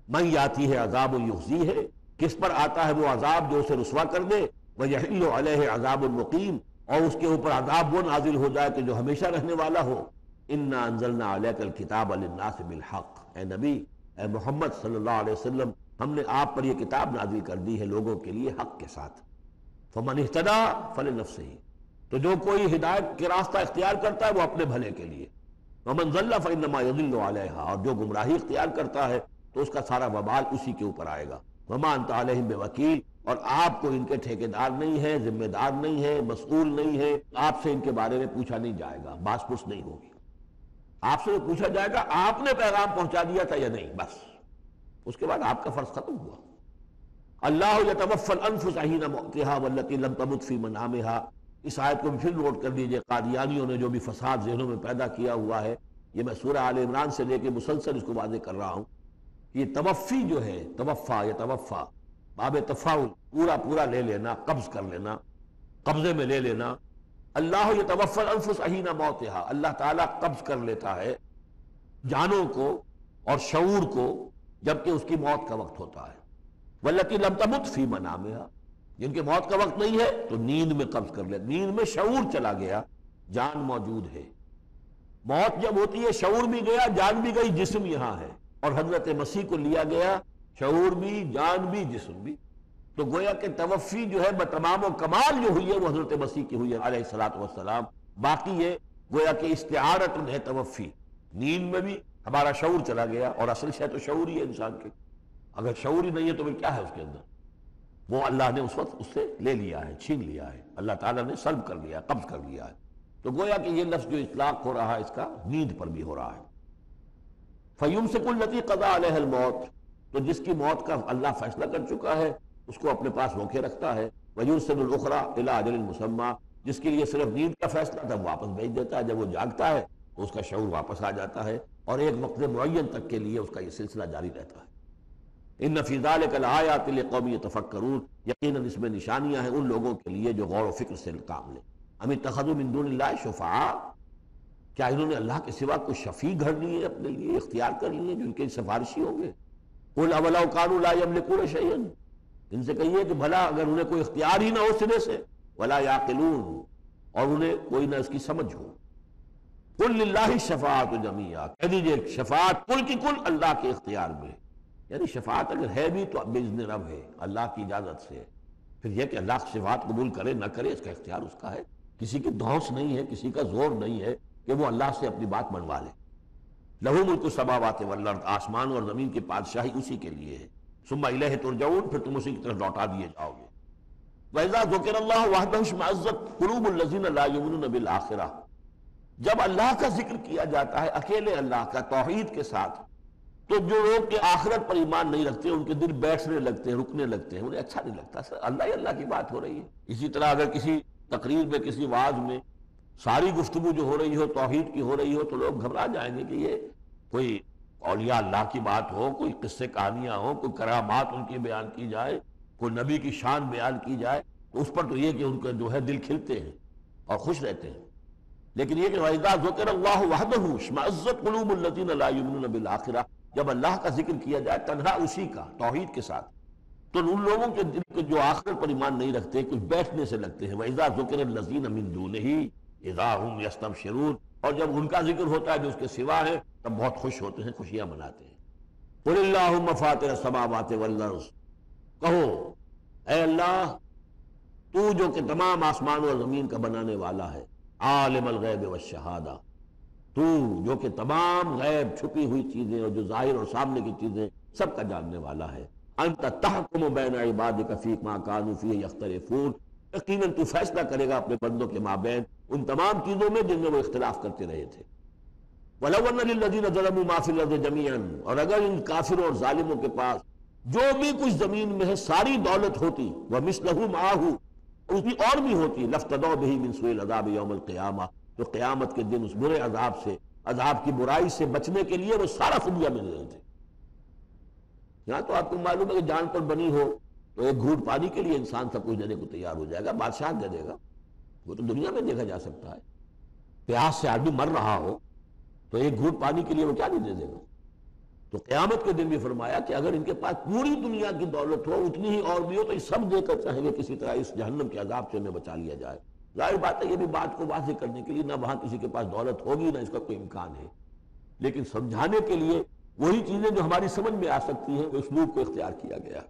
من یاتی ہے عذاب یخزی ہے، کس پر آتا ہے وہ عذاب جو اسے رسوا کر دے. ویحل علیہ عذاب مقیم، اور اس کے اوپر عذاب وہ نازل ہو جائے کہ جو ہمیشہ رہنے والا ہو. انا انزلنا علیک الکتاب للناس بالحق، اے نبی اے محمد صلی اللہ علیہ وسلم، ہم نے آپ پر یہ کتاب نازل کر دی ہے لوگوں کے لیے حق کے ساتھ. فمن اہتدی فلنفسہ، تو جو کوئی ہدایت کے راستہ اختیار کرتا ہے وہ اپنے بھلے کے لیے. ومن ضل فانما یضل علیہا، اور جو گمراہی اختیار کرتا ہے تو اس کا سارا وبال اسی کے اوپر آئے گا. وما انت علیہم بوکیل، اور آپ کو ان کے ٹھیکیدار نہیں ہے، ذمہ دار نہیں ہے، مسئول نہیں ہے، آپ سے ان کے بارے میں پوچھا نہیں جائے گا، باس پرس نہیں ہوگی. آپ سے پوچھا جائے گا آپ نے پیغام پہنچا دیا تھا یا نہیں، بس اس کے بعد آپ کا فرض ختم ہوا۔ اللہ یتوفی الانفس حین موتها والتی لم تمت فی منامها، اس آیت کو بھی پھر نوٹ کر دیجئے، قادیانیوں نے جو بھی فساد ذہنوں میں پیدا کیا ہوا ہے، یہ میں سورہ آل عمران سے لے کے مسلسل اس کو واضح کر رہا ہوں، یہ توفی جو ہے، توفا یتوفا، باب تفاعل، پورا لے لینا، قبض کر لینا، قبضے میں لے لینا۔ اللہ یتوفی الانفس حین موتها، اللہ تعالیٰ قبض کر لیتا ہے جانوں کو اور شعور کو جبکہ اس کی موت کا وقت ہوتا ہے۔ والتی لم تمت فی منامها، جن کے موت کا وقت نہیں ہے تو نیند میں قبض کر لے، نیند میں شعور چلا گیا، جان موجود ہے۔ موت جب ہوتی ہے شعور بھی گیا، جان بھی گئی، جسم یہاں ہے، اور حضرت مسیح کو لیا گیا، شعور بھی، جان بھی، جسم بھی۔ تو گویا کہ توفی جو ہے بتمام و کمال جو ہوئی ہے وہ حضرت مسیح کی ہوئی ہے علیہ الصلوۃ والسلام۔ باقی یہ گویا کہ استعارۃ ہے توفی، نیند میں بھی ہمارا شعور چلا گیا، اور اصل شے تو شعور ہی ہے انسان کے، اگر شعور ہی نہیں ہے تو پھر کیا ہے اس کے اندر؟ وہ اللہ نے اس وقت اس سے لے لیا ہے، چھین لیا ہے، اللہ تعالیٰ نے سلب کر لیا، قبض کر لیا ہے۔ تو گویا کہ یہ لفظ جو اطلاق ہو رہا ہے اس کا نیند پر بھی ہو رہا ہے۔ فَيُمْسِكُ الَّتِي قَضَىٰ عَلَيْهَا الْمَوْتَ، تو جس کی موت کا اللہ فیصلہ کر چکا ہے اس کو اپنے پاس روکے رکھتا ہے۔ وَيُرْسِلُ الْأُخْرَىٰ إِلَىٰ أَجَلٍ مُّسَمًّى، جس کے لیے صرف نیند کا فیصلہ تب واپس بھیج دیتا ہے، جب وہ جاگتا ہے تو اس کا شعور واپس آ جاتا ہے، اور ایک وقت معین تک کے لیے اس کا یہ سلسلہ جاری رہتا ہے۔ ان فی ذلک لآیات لقوم یتفکرون، یقیناً اس میں نشانیاں ہیں ان لوگوں کے لیے جو غور و فکر سے کام لیں۔ ام اتخذوا من دون اللہ شفعاء، کیا انہوں نے اللہ کے سوا کوئی شفیع گھڑ لیے اپنے لیے، اختیار کر لیے جو ان کے سفارشی ہوں گے؟ قل اولو کانوا لا یملکون شیئا، ان سے کہیے کہ بھلا اگر انہیں کوئی اختیار ہی نہ ہو سرے سے، ولا یعقلون، اور انہیں کوئی نہ اس کی سمجھ ہو۔ قل للہ الشفاعۃ جمیعا، کہہ دیجیے شفاعت کل کی کل اللہ کے اختیار میں، یعنی شفاعت اگر ہے بھی تو باذن رب ہے، اللہ کی اجازت سے۔ پھر یہ کہ اللہ شفاعت قبول کرے نہ کرے اس کا اختیار اس کا ہے، کسی کی دھونس نہیں ہے، کسی کا زور نہیں ہے کہ وہ اللہ سے اپنی بات منوا لے۔ لہ ملک السماوات والارض، آسمان اور زمین کی بادشاہی اسی کے لیے ہے۔ ثم الیہ ترجعون، پھر تم اسی کی طرف لوٹا دیے جاؤ گے۔ وَإِذَا ذُكِرَ اللَّهُ وَحْدَهُ اشْمَأَزَّتْ قُلُوبُ الَّذِينَ لَا يُؤْمِنُونَ بِالْآخِرَةِ، جب اللہ کا ذکر کیا جاتا ہے اکیلے اللہ کا توحید کے ساتھ، تو جو لوگ کہ آخرت پر ایمان نہیں رکھتے ان کے دل بیٹھنے لگتے ہیں، رکنے لگتے ہیں، انہیں اچھا نہیں لگتا، سر اللہ ہی اللہ کی بات ہو رہی ہے۔ اسی طرح اگر کسی تقریر میں، کسی وعظ میں ساری گفتگو جو ہو رہی ہو توحید کی ہو رہی ہو تو لوگ گھبرا جائیں گے کہ یہ کوئی اولیاء اللہ کی بات ہو، کوئی قصے کہانیاں ہوں، کوئی کرامات ان کی بیان کی جائے، کوئی نبی کی شان بیان کی جائے، تو اس پر تو یہ کہ ان کا جو ہے دل کھلتے ہیں اور خوش رہتے ہیں۔ لیکن یہ کہ وَإِذَا ذُكِرَ اللَّهُ وَحْدَهُ اشْمَأَزَّتْ قُلُوبُ الَّذِينَ لَا يُؤْمِنُونَ بِالْآخِرَةِ، جب اللہ کا ذکر کیا جائے تنہا اسی کا توحید کے ساتھ، تو ان لوگوں کے دل کے جو آخرت پر ایمان نہیں رکھتے کچھ بیٹھنے سے لگتے ہیں۔ وَإِذَا ذُكِرَ الَّذِينَ مِن دُونِهِ إِذَا هُمْ يَسْتَبْشِرُونَ، اور جب ان کا ذکر ہوتا ہے جو اس کے سوا ہے تب بہت خوش ہوتے ہیں، خوشیاں مناتے ہیں۔ قُلِ اللَّهُمَّ فَاطِرَ السَّمَاوَاتِ وَالْأَرْضِ، کہو اے اللہ تو جو کہ تمام آسمان اور زمین کا بنانے والا ہے، عالم الغیب والشہادہ، تو جو کہ تمام غیب چھپی ہوئی چیزیں اور جو ظاہر اور سامنے کی چیزیں سب کا جاننے والا ہے۔ انت تحکم بین عبادک فیما کانوا فیہ یختلفون، یقیناً تو فیصلہ کرے گا اپنے بندوں کے مابین ان تمام چیزوں میں جن میں وہ اختلاف کرتے رہے تھے۔ وَلَوْ أَنَّ لِلَّذِينَ ظَلَمُوا مَا فِي الْأَرْضِ جَمِيعًا، اور اگر ان کافروں اور ظالموں کے پاس جو بھی کچھ زمین میں ہے ساری دولت ہوتی، وَمِثْلَهُ مَعَهُ، اس کی اور بھی ہوتی، لَافْتَدَوْا بِهِ مِنْ سُوءِ الْعَذَابِ يَوْمَ الْقِيَامَةِ، تو قیامت کے دن اس برے عذاب سے، عذاب کی برائی سے بچنے کے لیے وہ سارا فدیہ مل رہے تھے۔ یہاں تو آپ کو معلوم ہے کہ جان پر بنی ہو تو ایک گھونٹ پانی کے لیے انسان سب کچھ دینے کو تیار ہو جائے گا، بادشاہ دے دے گا، وہ تو دنیا میں دیکھا جا سکتا ہے۔ پیاس سے آدمی مر رہا ہو تو ایک گھونٹ پانی کے لیے وہ کیا نہیں دے دے گا؟ تو قیامت کے دن بھی فرمایا کہ اگر ان کے پاس پوری دنیا کی دولت ہو، اتنی ہی اور بھی ہو، تو یہ سب دے کر چاہیں گے کسی طرح اس جہنم کے عذاب سے انہیں بچا لیا جائے۔ ظاہر بات ہے یہ بھی بات کو واضح کرنے کے لیے نہ وہاں کسی کے پاس دولت ہوگی نہ اس کا کوئی امکان ہے، لیکن سمجھانے کے لیے وہی چیزیں جو ہماری سمجھ میں آ سکتی ہیں وہ اسلوب کو اختیار کیا گیا۔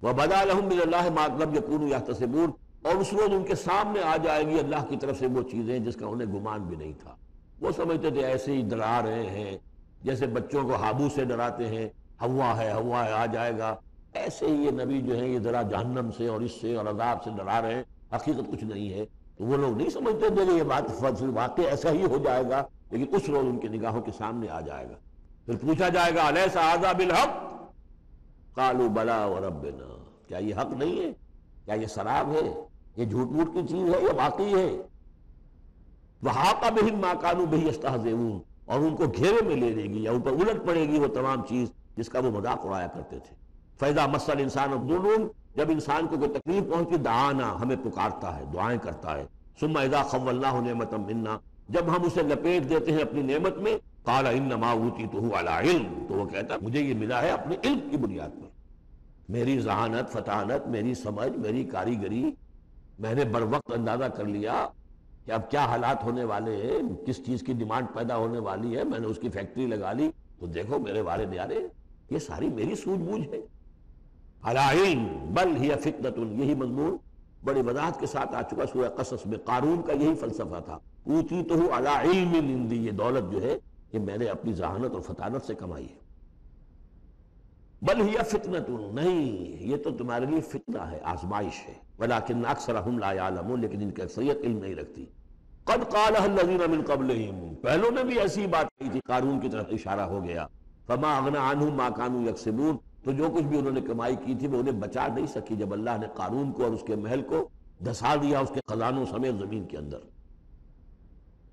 وَبَدَا لَهُم مِّنَ اللَّهِ مَا لَمْ يَكُونُوا يَحْتَسِبُونَ، اور اس روز ان کے سامنے آ جائے گی اللہ کی طرف سے وہ چیزیں جس کا انہیں گمان بھی نہیں تھا۔ وہ سمجھتے تھے ایسے ہی ڈرا رہے ہیں، جیسے بچوں کو ہابو سے ڈراتے ہیں، ہوا ہے آ جائے گا، ایسے ہی یہ نبی جو ہیں یہ ذرا جہنم سے اور اس سے اور عذاب سے ڈرا رہے ہیں، حقیقت کچھ نہیں ہے۔ تو وہ لوگ نہیں سمجھتے تھے کہ یہ بات واقع ایسا ہی ہو جائے گا لیکن اس روز ان کی نگاہوں کے سامنے آ جائے گا. پھر پوچھا جائے گا الیس ھذا بالحق قالوا بلی وربنا، کیا یہ حق نہیں ہے؟ کیا یہ سراب ہے؟ یہ جھوٹ موٹ کی چیز ہے یا واقعی ہے؟ وحاق بہم ما كانوا به يستهزئون، اور ان کو گھیرے میں لے لے گی یا ان پر الٹ پڑے گی وہ تمام چیز جس کا وہ مذاق اڑایا کرتے تھے. فَإِذَا مَسَّ الْإِنسَانَ الضُّرُّ، جب انسان کو کوئی تکلیف پہنچتی دعانا، ہمیں پکارتا ہے، دعائیں کرتا ہے. ثُمَّ إِذَا خَوَّلْنَاهُ نِعْمَةً مِنَّا، جب ہم اسے لپیٹ دیتے ہیں اپنی نعمت میں، قَالَ إِنَّمَا أُوتِيتُهُ عَلَىٰ عِلْمٍ، تو وہ کہتا ہے مجھے یہ ملا ہے اپنے علم کی بنیاد پر، میری ذہانت، فطانت، میری سمجھ، میری کاریگری، میں نے بر وقت اندازہ کر لیا کہ اب کیا حالات ہونے والے ہیں، کس چیز کی ڈیمانڈ پیدا ہونے والی ہے، میں نے اس کی فیکٹری لگا لی، تو دیکھو میرے والے نیارے یہ ساری میری سوجھ بوجھ ہے. علی علم بل ہی فتنۃ، یہی مضمون بڑی وضاحت کے ساتھ آ چکا سورہ قصص میں. قارون کا یہی فلسفہ تھا، اوتیتہ علی علم عندی، یہ دولت جو ہے یہ میں نے اپنی ذہانت اور فطانت سے کمائی ہے. بل ہی فتنۃ، نہیں یہ تو تمہارے لیے فتنہ ہے، آزمائش ہے. ولکن اکثرہم لا یعلمون، لیکن ان کی اکثریت علم نہیں رکھتی. قد قالها الذین من قبلہم، پہلوں نے بھی ایسی بات کہی تھی، قارون کی طرف اشارہ ہو گیا. فما اغنی عنہم ما كانوا یکسبون، تو جو کچھ بھی انہوں نے کمائی کی تھی وہ انہیں بچا نہیں سکی جب اللہ نے قارون کو اور اس کے محل کو دھسا دیا اس کے خزانوں سمیت زمین کے اندر.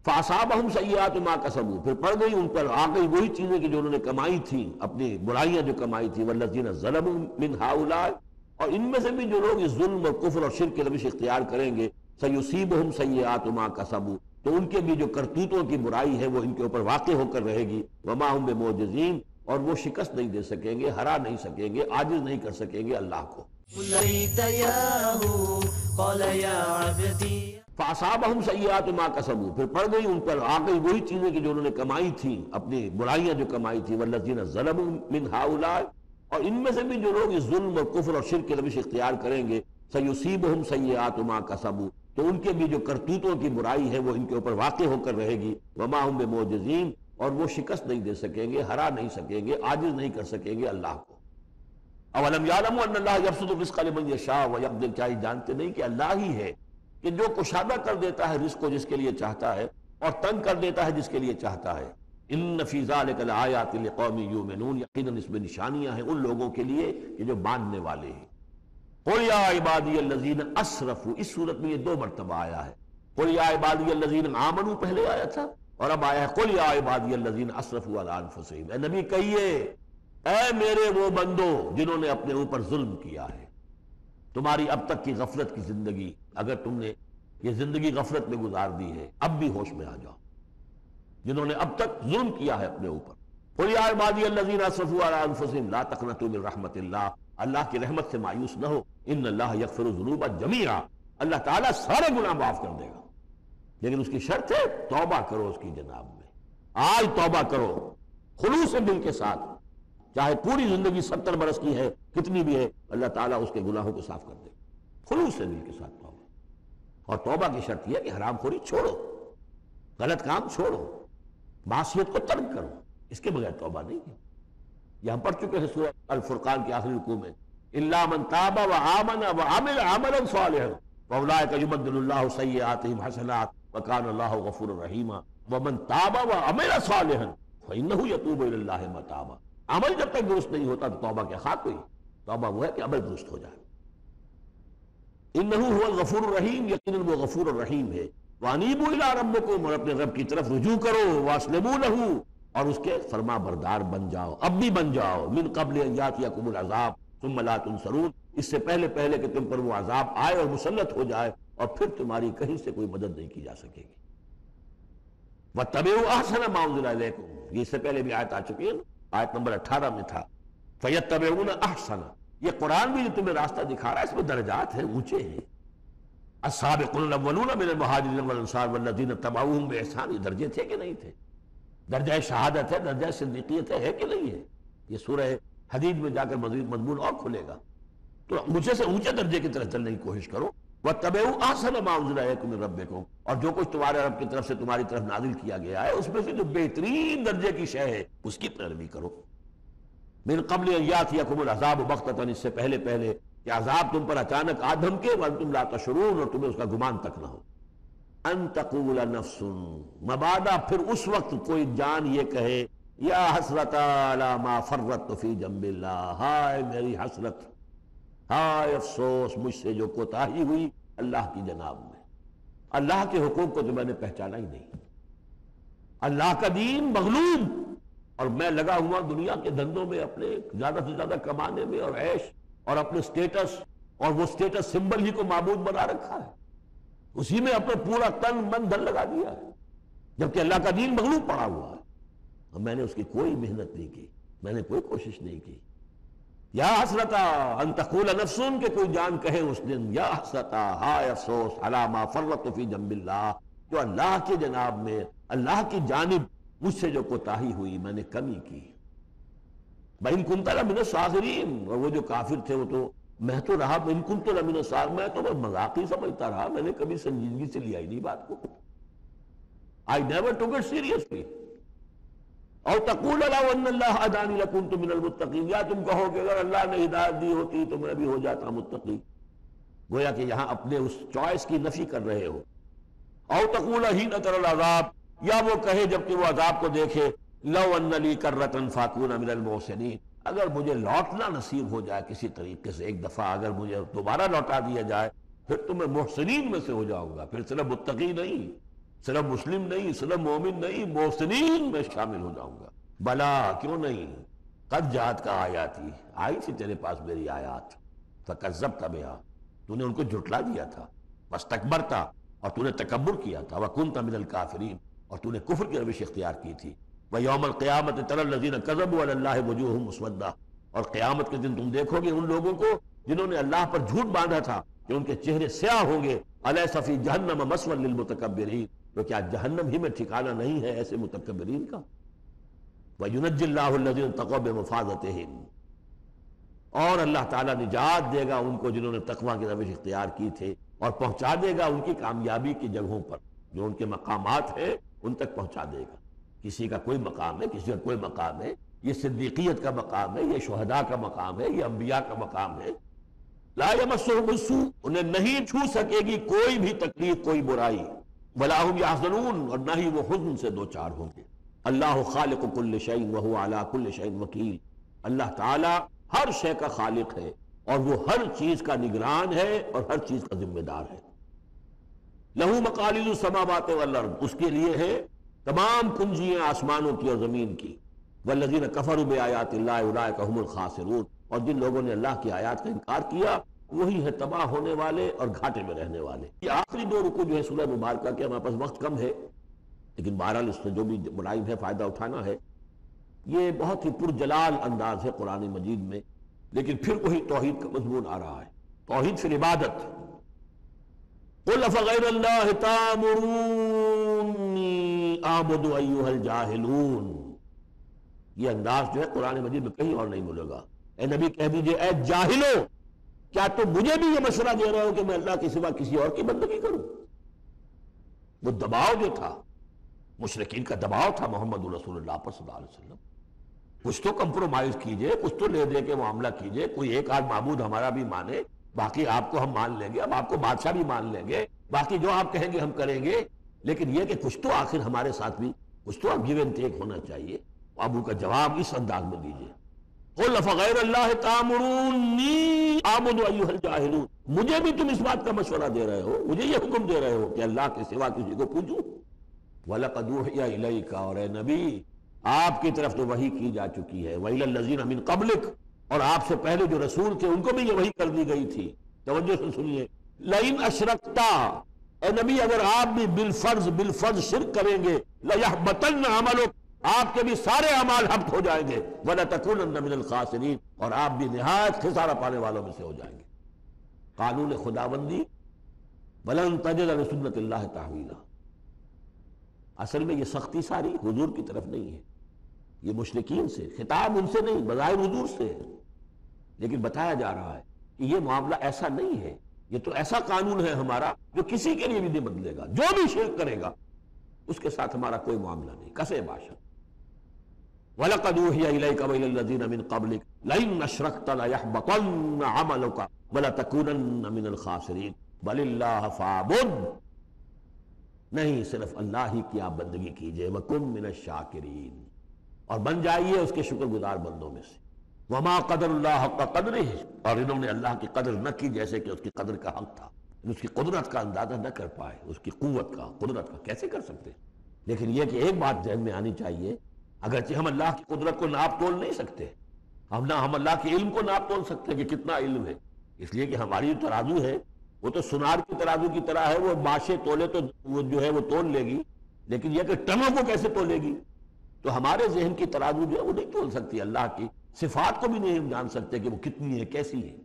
فاصابہم سیئات ما کسبوا، پھر پڑ گئی ان پر، آ گئی وہی چیزیں کہ جو انہوں نے کمائی تھیں، اپنی برائیاں جو کمائی تھی. والذین ظلموا من ہؤلاء، اور ان میں سے بھی جو لوگ اس ظلم اور کفر اور شرک کے روش اختیار کریں گے، سیصیبہم سیئات ما کسبوا، تو ان کے بھی جو کرتوتوں کی برائی ہے وہ ان کے اوپر واقع ہو کر رہے گی. وما ہم بمعجزین، اور وہ شکست نہیں دے سکیں گے، ہرا نہیں سکیں گے، عاجز نہیں کر سکیں گے اللہ کو. فاصابہم سیئات ما کسبوا، پھر پڑ گئی ان پر، آ گئی وہی چیزیں کہ جو انہوں نے کمائی تھیں، اپنی برائیاں جو کمائی تھی. والذین ظلموا من ہؤلاء، اور ان میں سے بھی جو لوگ اس ظلم اور کفر اور شرک کے روش اختیار کریں گے، سیصیبہم سیئات ما کسبوا، تو ان کے بھی جو کرتوتوں کی برائی ہے وہ ان کے اوپر واقع ہو کر رہے گی. وما ہم بمعجزین، اور وہ شکست نہیں دے سکیں گے، ہرا نہیں سکیں گے، عاجز نہیں کر سکیں گے اللہ کو. اولم یعلموا ان اللہ یبسط الرزق لمن یشاء ویقدر، کیا یہ جانتے نہیں کہ اللہ ہی ہے کہ جو کشادہ کر دیتا ہے رزق کو جس کے لیے چاہتا ہے، اور تنگ کر دیتا ہے جس کے لیے چاہتا ہے. ان فی ذلک لآیات لقوم یؤمنون، یقیناً اس میں نشانیاں ہیں ان لوگوں کے لیے کہ جو ماننے والے ہیں. قل یا عبادی الذین اسرفوا، اس صورت میں یہ 2 مرتبہ آیا ہے. قل یا عبادی الذین آمنوا پہلے آیا تھا، اور اب آیا ہے قل یا عبادی الذین اسرفوا علی انفسہم. اے نبی کہیے اے میرے وہ بندو جنہوں نے اپنے اوپر ظلم کیا ہے. تمہاری اب تک کی غفلت کی زندگی، اگر تم نے یہ زندگی غفلت میں گزار دی ہے، اب بھی ہوش میں آ جاؤ. جنہوں نے اب تک ظلم کیا ہے اپنے اوپر، قل یا عبادی الذین اسرفوا علی انفسہم لا تقنطوا من رحمت اللہ، اللہ کی رحمت سے مایوس نہ ہو. ان اللہ یغفر الذنوب جمیعا، اللہ تعالیٰ سارے گناہ معاف کر دے گا، لیکن اس کی شرط ہے توبہ کرو اس کی جناب میں. آج توبہ کرو خلوص دل کے ساتھ، چاہے پوری زندگی 70 برس کی ہے، کتنی بھی ہے، اللہ تعالیٰ اس کے گناہوں کو صاف کر دے گا خلوص سے دل کے ساتھ توبہ. اور توبہ کی شرط یہ ہے کہ حرام خوری چھوڑو، غلط کام چھوڑو، معصیت کو ترک کرو، اس کے بغیر توبہ نہیں ہے. یہ ہم پڑھ چکے ہیں سورہ الفرقان کے آخری رکوع میں، الا من تاب وآمن وعمل عملا صالحا فاولئک یبدل اللہ سیئاتہم حسنات وکان اللہ غفورا رحیما. ومن تاب وعمل صالحا فانہ یتوب الی اللہ متابا. عمل جب تک درست نہیں ہوتا تو توبہ کیا خاک ہوئی. توبہ وہ ہے کہ عمل درست ہو جائے. انہ هو الغفور الرحیم، یقیناً وہ غفور الرحیم ہے. وانیبوا الی ربکم، اور اپنے رب کی طرف رجوع کرو. واسلموا لہ، اور اس کے فرما بردار بن جاؤ، اب بھی بن جاؤ. من قبل ان یاتیکم العذاب ثم لا تنصرون، اس سے پہلے کہ تم پر وہ عذاب آئے اور مسلط ہو جائے اور پھر تمہاری کہیں سے کوئی مدد نہیں کی جا سکے گی. واتبعوا احسن ما انزل الیکم، یہ اس سے پہلے بھی آیت آ چکی ہے، آیت نمبر 18 میں تھا فیتبعون احسن. یہ قرآن بھی جو تمہیں راستہ دکھا رہا ہے اس میں درجات ہیں، اونچے ہیں. السابقون الاولون من المہاجرین والانصار والذین اتبعوہم باحسان، یہ درجے تھے کہ نہیں تھے؟ درجہ شہادت ہے، درجہ صدیقیت ہے کہ نہیں ہے؟ یہ سورہ حدید میں جا کر مزید مضمون اور کھلے گا. تو اونچے سے اونچے درجے کی طرف چلنے کی کوشش کرو. وَاتَّبِعُوا أَحْسَنَ مَا أُنزِلَ إِلَيْكُم مِّن رَّبِّكُم، اور جو کچھ تمہارے رب کی طرف سے تمہاری طرف نازل کیا گیا ہے اس میں سے جو بہترین درجے کی شے ہے اس کی پیروی کرو. من قبل ان یاتیکم العذاب بغتۃ، اس سے پہلے کہ عذاب تم پر اچانک آ دھمکے، وانتم لا تشعرون، اور تمہیں اس کا گمان تک نہ ہو. ان تقول نفس، مبادا پھر اس وقت کوئی جان یہ کہے یا حسرت علی ما فرطت فی جنب اللہ، ہائے میری حسرت، ہائے افسوس مجھ سے جو کوتاہی ہوئی اللہ کی جناب میں، اللہ کے حقوق کو تو میں نے پہچانا ہی نہیں، اللہ کا دین مغلوب، اور میں لگا ہوا دنیا کے دھندوں میں اپنے زیادہ سے زیادہ کمانے میں اور عیش اور اپنے سٹیٹس، اور وہ سٹیٹس سمبل ہی کو معبود بنا رکھا ہے، اسی میں اپنا پورا تن من دھن لگا دیا ہے، جبکہ اللہ کا دین مغلوب پڑا ہوا ہے، اور میں نے اس کی کوئی محنت نہیں کی، میں نے کوئی کوشش نہیں کی۔ یا حسرتا ان تقول نفس، کہ کوئی جان کہے اس دن یا حسرتا، ہائے افسوس، علی ما فرطت فی جنب اللہ، جو اللہ کے جناب میں، اللہ کی جانب مجھ سے جو کوتاہی ہوئی، میں نے کمی کی۔ بَإِن كُنتَ لَمِنَ الصَّاغِرِينَ، اور وہ جو کافر تھے وہ تو، میں تو رہا بِإِن كُنتُ لَمِنَ الصَّاغِرِينَ، میں تو بس مذاق ہی سمجھتا رہا، میں نے کبھی سنجیدگی سے لیا ہی نہیں بات کو، I never took it seriously۔ اور تقول لو ان اللہ ہدانی لکنت من المتقین، یا تم کہو کہ اگر اللہ نے ہدایت دی ہوتی تو میں بھی ہو جاتا متقی، گویا کہ یہاں اپنے اس چوائس کی نفی کر رہے ہو۔ او تقول حین تر العذاب، یا وہ کہے جبکہ وہ عذاب کو دیکھے، لو ان لی کرۃ فاکون من المحسنین، اگر مجھے لوٹنا نصیب ہو جائے کسی طریقے سے، ایک دفعہ اگر مجھے دوبارہ لوٹا دیا جائے، پھر تو میں محسنین میں سے ہو جاؤں گا، پھر صرف متقی نہیں، صرف مسلم نہیں، صرف مومن نہیں، محسنین میں شامل ہو جاؤں گا۔ بلا، کیوں نہیں، قد جات کا آیاتی، آئی تھی تیرے پاس میری آیات، فکذبت بہا، تو نے ان کو جھٹلا دیا تھا، واستکبرت، اور تو نے تکبر کیا تھا، وکنت من الکافرین، اور تو نے کفر کی روش اختیار کی تھی۔ ویوم القیامت تری الذین کذبوا علی اللہ وجوہہم مسودۃ، اور قیامت کے دن تم دیکھو گے ان لوگوں کو جنہوں نے اللہ پر جھوٹ باندھا تھا کہ ان کے چہرے سیاہ ہوں گے، الیس فی جہنم مثوی للمتکبرین، تو کیا جہنم ہی میں ٹھکانہ نہیں ہے ایسے متکبرین کا؟ وَيُنَجِّ اللَّهُ الَّذِينَ اتَّقَوْا بِمَفَازَتِهِمْ، اور اللہ تعالیٰ نجات دے گا ان کو جنہوں نے تقویٰ کی روش اختیار کی تھے، اور پہنچا دے گا ان کی کامیابی کی جگہوں پر، جو ان کے مقامات ہیں ان تک پہنچا دے گا۔ کسی کا کوئی مقام ہے، کسی کا کوئی مقام ہے، یہ صدیقیت کا مقام ہے، یہ شہداء کا مقام ہے، یہ انبیاء کا مقام ہے۔ لا یمسہم السوء، انہیں نہیں چھو سکے گی کوئی بھی تکلیف، کوئی برائی، ولا ہم یحزنون، اور نہ ہی وہ حزن سے دوچار ہوں گے۔ اللہ خالق کل شیء وہو علی کل شیء وکیل، اللہ تعالی ہر شے کا خالق ہے اور وہ ہر چیز کا نگران ہے اور ہر چیز کا ذمہ دار ہے۔ لہو مقالید السماوات والارض، اس کے لیے ہے تمام کنجیاں آسمانوں کی اور زمین کی۔ والذین کفروا بآیات اللہ اولئک هم الخاسرون، اور جن لوگوں نے اللہ کی آیات کا انکار کیا وہی ہے تباہ ہونے والے اور گھاٹے میں رہنے والے۔ یہ آخری دو رکوع جو ہے سورہ مبارکہ کے، ہمارے پاس وقت کم ہے لیکن بہرحال اس سے جو بھی ملائم ہے فائدہ اٹھانا ہے۔ یہ بہت ہی پرجلال انداز ہے قرآن مجید میں، لیکن پھر وہی توحید کا مضمون آ رہا ہے، توحید پھر عبادت۔ قل افغیر اللہ تامرونی اعبد ایھا الجاہلون، یہ انداز جو ہے قرآن مجید میں کہیں اور نہیں ملے گا۔ اے نبی کہہ دیجئے اے جاہلو، کیا تم مجھے بھی یہ مشورہ دے رہے ہو کہ میں اللہ کے سوا کسی اور کی بندگی کروں؟ وہ دباؤ جو تھا، مشرکین کا دباؤ تھا محمد رسول اللہ پر صلی اللہ علیہ وسلم، کچھ تو کمپرومائز کیجئے، کچھ تو لے دے کے معاملہ کیجئے، کوئی ایک آدھ معبود ہمارا بھی مانے، باقی آپ کو ہم مان لیں گے، اب آپ کو بادشاہ بھی مان لیں گے، باقی جو آپ کہیں گے ہم کریں گے، لیکن یہ کہ کچھ تو آخر ہمارے ساتھ بھی کچھ تو گیو اینڈ ٹیک ہونا چاہیے۔ اب ان کا جواب اس انداز میں دیجئے، قل افغیر اللہ تامرونی اعبد ایھا الجاہلون، مجھے بھی تم اس بات کا مشورہ دے رہے ہو، مجھے یہ حکم دے رہے ہو کہ اللہ کے سوا کسی کو پوجوں؟ وَلَقَدْ أُوحِيَ إِلَيْكَ، اور اے نبی آپ کی طرف تو وحی کی جا چکی ہے، وَإِلَى الَّذِينَ مِن قَبْلِكَ، اور آپ سے پہلے جو رسول تھے ان کو بھی یہ وحی کر دی گئی تھی۔ توجہ سے سنیے، لَئِنْ أَشْرَكْتَ، اے نبی اگر آپ بھی بالفرض شرک کریں گے، لَيَحْبَطَنَّ عَمَلُكَ، آپ کے بھی سارے اعمال حبط ہو جائیں گے، وَلَتَكُونَنَّ مِنَ الْخَاسِرِينَ، اور آپ بھی نہایت خسارہ پانے والوں میں سے ہو جائیں گے۔ قانون خداوندی، وَلَن تَجِدَ لِسُنَّتِ اللَّهِ تَحْوِيلًا، اصل میں یہ سختی ساری حضور کی طرف نہیں ہے، یہ مشرکین سے، خطاب ان سے نہیں، بظاہر حضور سے ہے، لیکن بتایا جا رہا ہے کہ یہ معاملہ ایسا نہیں ہے، یہ تو ایسا قانون ہے ہمارا جو کسی کے لیے بھی نہیں بدلے گا، جو بھی شرک کرے گا اس کے ساتھ ہمارا کوئی معاملہ نہیں، کسے باشا۔ وَلَقَدْ أُوحِيَ إِلَيْكَ وَإِلَى الَّذِينَ مِن قَبْلِكَ لَئِنْ أَشْرَكْتَ لَيَحْبَطَنَّ عَمَلُكَ وَلَتَكُونَنَّ مِنَ الْخَاسِرِينَ بَلِ اللَّهَ فَاعْبُدْ، نہیں صرف اللہ ہی کی آپ بندگی کیجئے، وَكُن مِّنَ الشَّاكِرِينَ، اور بن جائیے اس کے شکر گزار بندوں میں سے۔ وَمَا قَدَرُ اللَّهَ حَقَّ قَدْرِهِ، اور انہوں نے اللہ کی قدر نہ کی جیسے کہ اس کی قدر کا حق تھا، اس کی قدرت کا اندازہ نہ کر پائے، اس کی قوت کا، قدرت کا کیسے کر سکتے؟ لیکن یہ کہ ایک بات ذہن میں آنی چاہیے، اگرچہ ہم اللہ کی قدرت کو ناپ تول نہیں سکتے، ہم اللہ کے علم کو ناپ تول سکتے کہ کتنا علم ہے، اس لیے کہ ہماری جو ترازو ہے وہ تو سونار کی ترازو کی طرح ہے، وہ ماشے تولے تو وہ جو ہے وہ تول لے گی، لیکن یہ کہ ٹنوں کو کیسے تولے گی؟ تو ہمارے ذہن کی ترازو جو ہے وہ نہیں تول سکتی، اللہ کی صفات کو بھی نہیں ہم جان سکتے کہ وہ کتنی ہے، کیسی ہے۔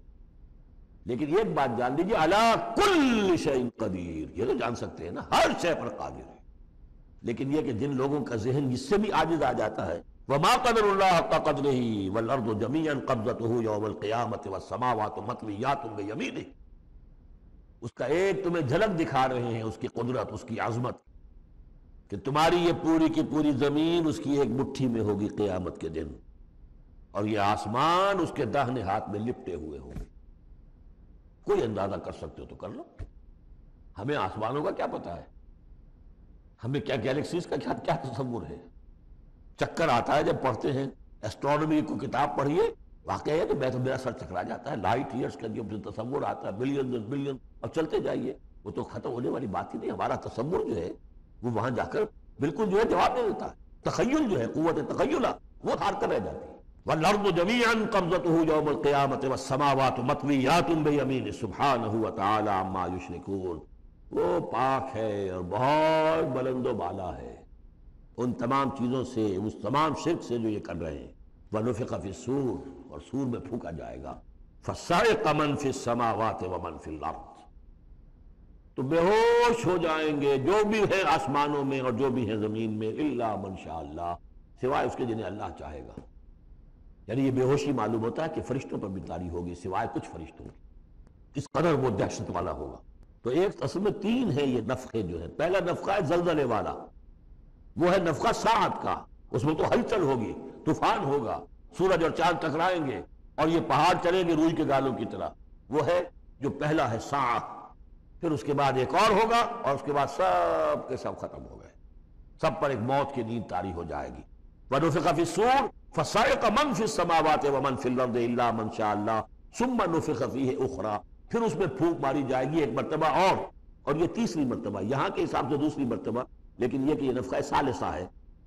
لیکن ایک بات جان لیجیے، علی کل شیء قدیر، یہ تو جان سکتے ہیں نا، ہر شے پر قادر ہے۔ لیکن یہ کہ جن لوگوں کا ذہن اس سے بھی عاجز آ جاتا ہے، وَمَا قَدَرُ اللَّهَ حَقَّ قَدْرِهِ وَالْأَرْضُ جَمِيعًا قَبْضَتُهُ يَوْمَ الْقِيَامَةِ وَالسَّمَاوَاتُ مَطْوِيَّاتٌ بِيَمِينِهِ، اس کا ایک تمہیں جھلک دکھا رہے ہیں اس کی قدرت، اس کی عظمت، کہ تمہاری یہ پوری کی پوری زمین اس کی ایک مٹھی میں ہوگی قیامت کے دن، اور یہ آسمان اس کے داہنے ہاتھ میں لپٹے ہوئے ہوں گے۔ کوئی اندازہ کر سکتے ہو تو کر لو، ہمیں آسمانوں کا کیا پتا ہے، ہمیں کیا گیلیکسیز کا کیا تصور ہے؟ چکر آتا ہے جب پڑھتے ہیں ایسٹرونومی کو کتاب پڑھیے، واقعہ ہے تو میرا سر چکرا جاتا ہے، لائٹ ایئرز کا جو تصور آتا ہے، بلین بلین، اور چلتے جائیے، وہ تو ختم ہونے والی بات ہی نہیں۔ ہمارا تصور جو ہے وہ وہاں جا کر بالکل جو ہے جواب نہیں دیتا ہے، تخیل جو ہے، قوت تخیلہ وہ ہار کر رہ جاتی ہے۔ وَالْأَرْضُ جَمِيعًا قَبْضَتُهُ يَوْمَ الْقِيَامَةِ وَالسَّمَاوَاتُ مَطْوِيَّاتٌ بِيَمِينِهِ سُبْحَانَهُ وَتَعَالَىٰ عَمَّا يُشْرِكُونَ، وہ پاک ہے اور بہت بلند و بالا ہے ان تمام چیزوں سے، اس تمام شرک سے جو یہ کر رہے ہیں۔ وَنُفِخَ فِي الصُّورِ، اور سور میں پھونکا جائے گا، فَصَعِقَ مَن فِي السَّمَاوَاتِ وَمَن فِي الْأَرْضِ، تو بے ہوش ہو جائیں گے جو بھی ہے آسمانوں میں اور جو بھی ہے زمین میں، إِلَّا مَن شَاءَ اللَّهُ، سوائے اس کے جنہیں اللہ چاہے گا۔ یعنی یہ بے ہوشی معلوم ہوتا ہے کہ فرشتوں پر بھی طاری ہوگی سوائے کچھ فرشتوں کی، اس قدر وہ دہشت والا ہوگا۔ تو ایک اصل میں تین ہے یہ نفخے جو ہے، پہلا نفخہ ہے زلزلے والا، وہ ہے نفخہ ساعت کا، اس میں تو ہلچل ہوگی، طوفان ہوگا، سورج اور چاند ٹکرائیں گے اور یہ پہاڑ چلیں گے روئی کے گالوں کی طرح، وہ ہے جو پہلا ہے ساعت۔ پھر اس کے بعد ایک اور ہوگا، اور اس کے بعد سب کے سب ختم ہو گئے، سب پر ایک موت کی نیند طاری ہو جائے گی۔ وَنُفِخَ فِي الصُّورِ فَصَعِقَ مَن فِي السَّمَاوَاتِ وَمَن فِي الْأَرْضِ إِلَّا مَن شَاءَ اللَّهُ ثُمَّ نُفِخَ فِيهِ أُخْرَىٰ، پھر اس میں پھونک ماری جائے گی ایک مرتبہ اور یہ تیسری مرتبہ، یہاں کے حساب سے دوسری مرتبہ، لیکن یہ کہ یہ نفخہ ثالثہ ہے۔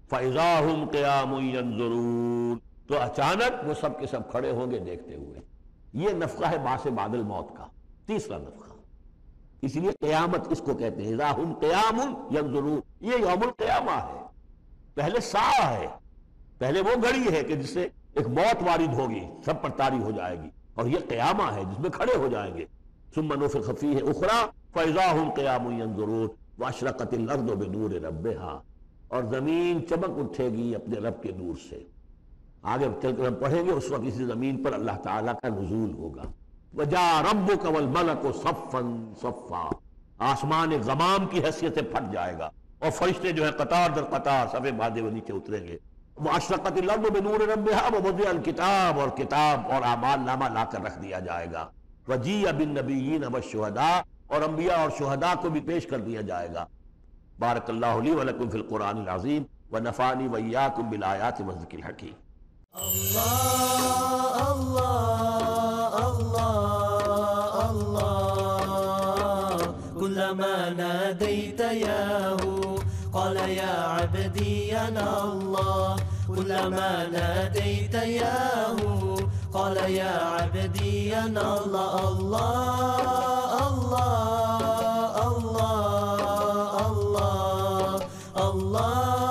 فَإِذَا هُمْ قِيَامٌ يَنظُرُونَ، تو اچانک وہ سب کے سب کھڑے ہوں گے دیکھتے ہوئے۔ یہ نفخہ ہے بعث بعد الموت کا، تیسرا نفخہ، اس لیے قیامت اس کو کہتے ہیں اذا ہم قیام ینظرون، یہ یوم القیامہ ہے۔ پہلے ساعہ ہے، پہلے وہ گھڑی ہے کہ جس سے ایک موت وارد ہوگی، سب پر طاری ہو جائے گی، اور یہ قیامہ ہے جس میں کھڑے ہو جائیں گے۔ ثم نفخ فیہ اخری فاذا ہم قیام ینظرون واشرقت الارض بنور ربها، اور زمین چمک اٹھے گی اپنے رب کے نور سے۔ آگے چل کر ہم پڑھیں گے، اس وقت اسی زمین پر اللہ تعالیٰ کا نزول ہوگا۔ وَجَاءَ رَبُّكَ وَالْمَلَكُ صَفًّا صَفًّا، آسمان ایک غمام کی حیثیت سے پھٹ جائے گا، اور فرشتے جو ہیں قطار در قطار صفے باندھے ہوئے نیچے اتریں گے۔ وَأَشْرَقَتِ الْأَرْضُ بِنُورِ رَبِّهَا وَوُضِعَ الْكِتَابُ، اور کتاب اور اعمال نامہ لا کر رکھ دیا جائے گا۔ وَجِيءَ بِالنَّبِيِّينَ وَالشُّهَدَاءِ، اور انبیاء اور شہداء کو بھی پیش کر دیا جائے گا۔ بارک اللہ لی ولکم فی القرآن العظیم ونفعنی وإیاکم بالآیات والذکر الحکیم۔ اللہ اللہ اللہ اللہ، كلما ناديت ياه قال يا عبدي أنا الله، كلما ناديت ياه قال يا عبدي أنا الله، الله الله الله الله الله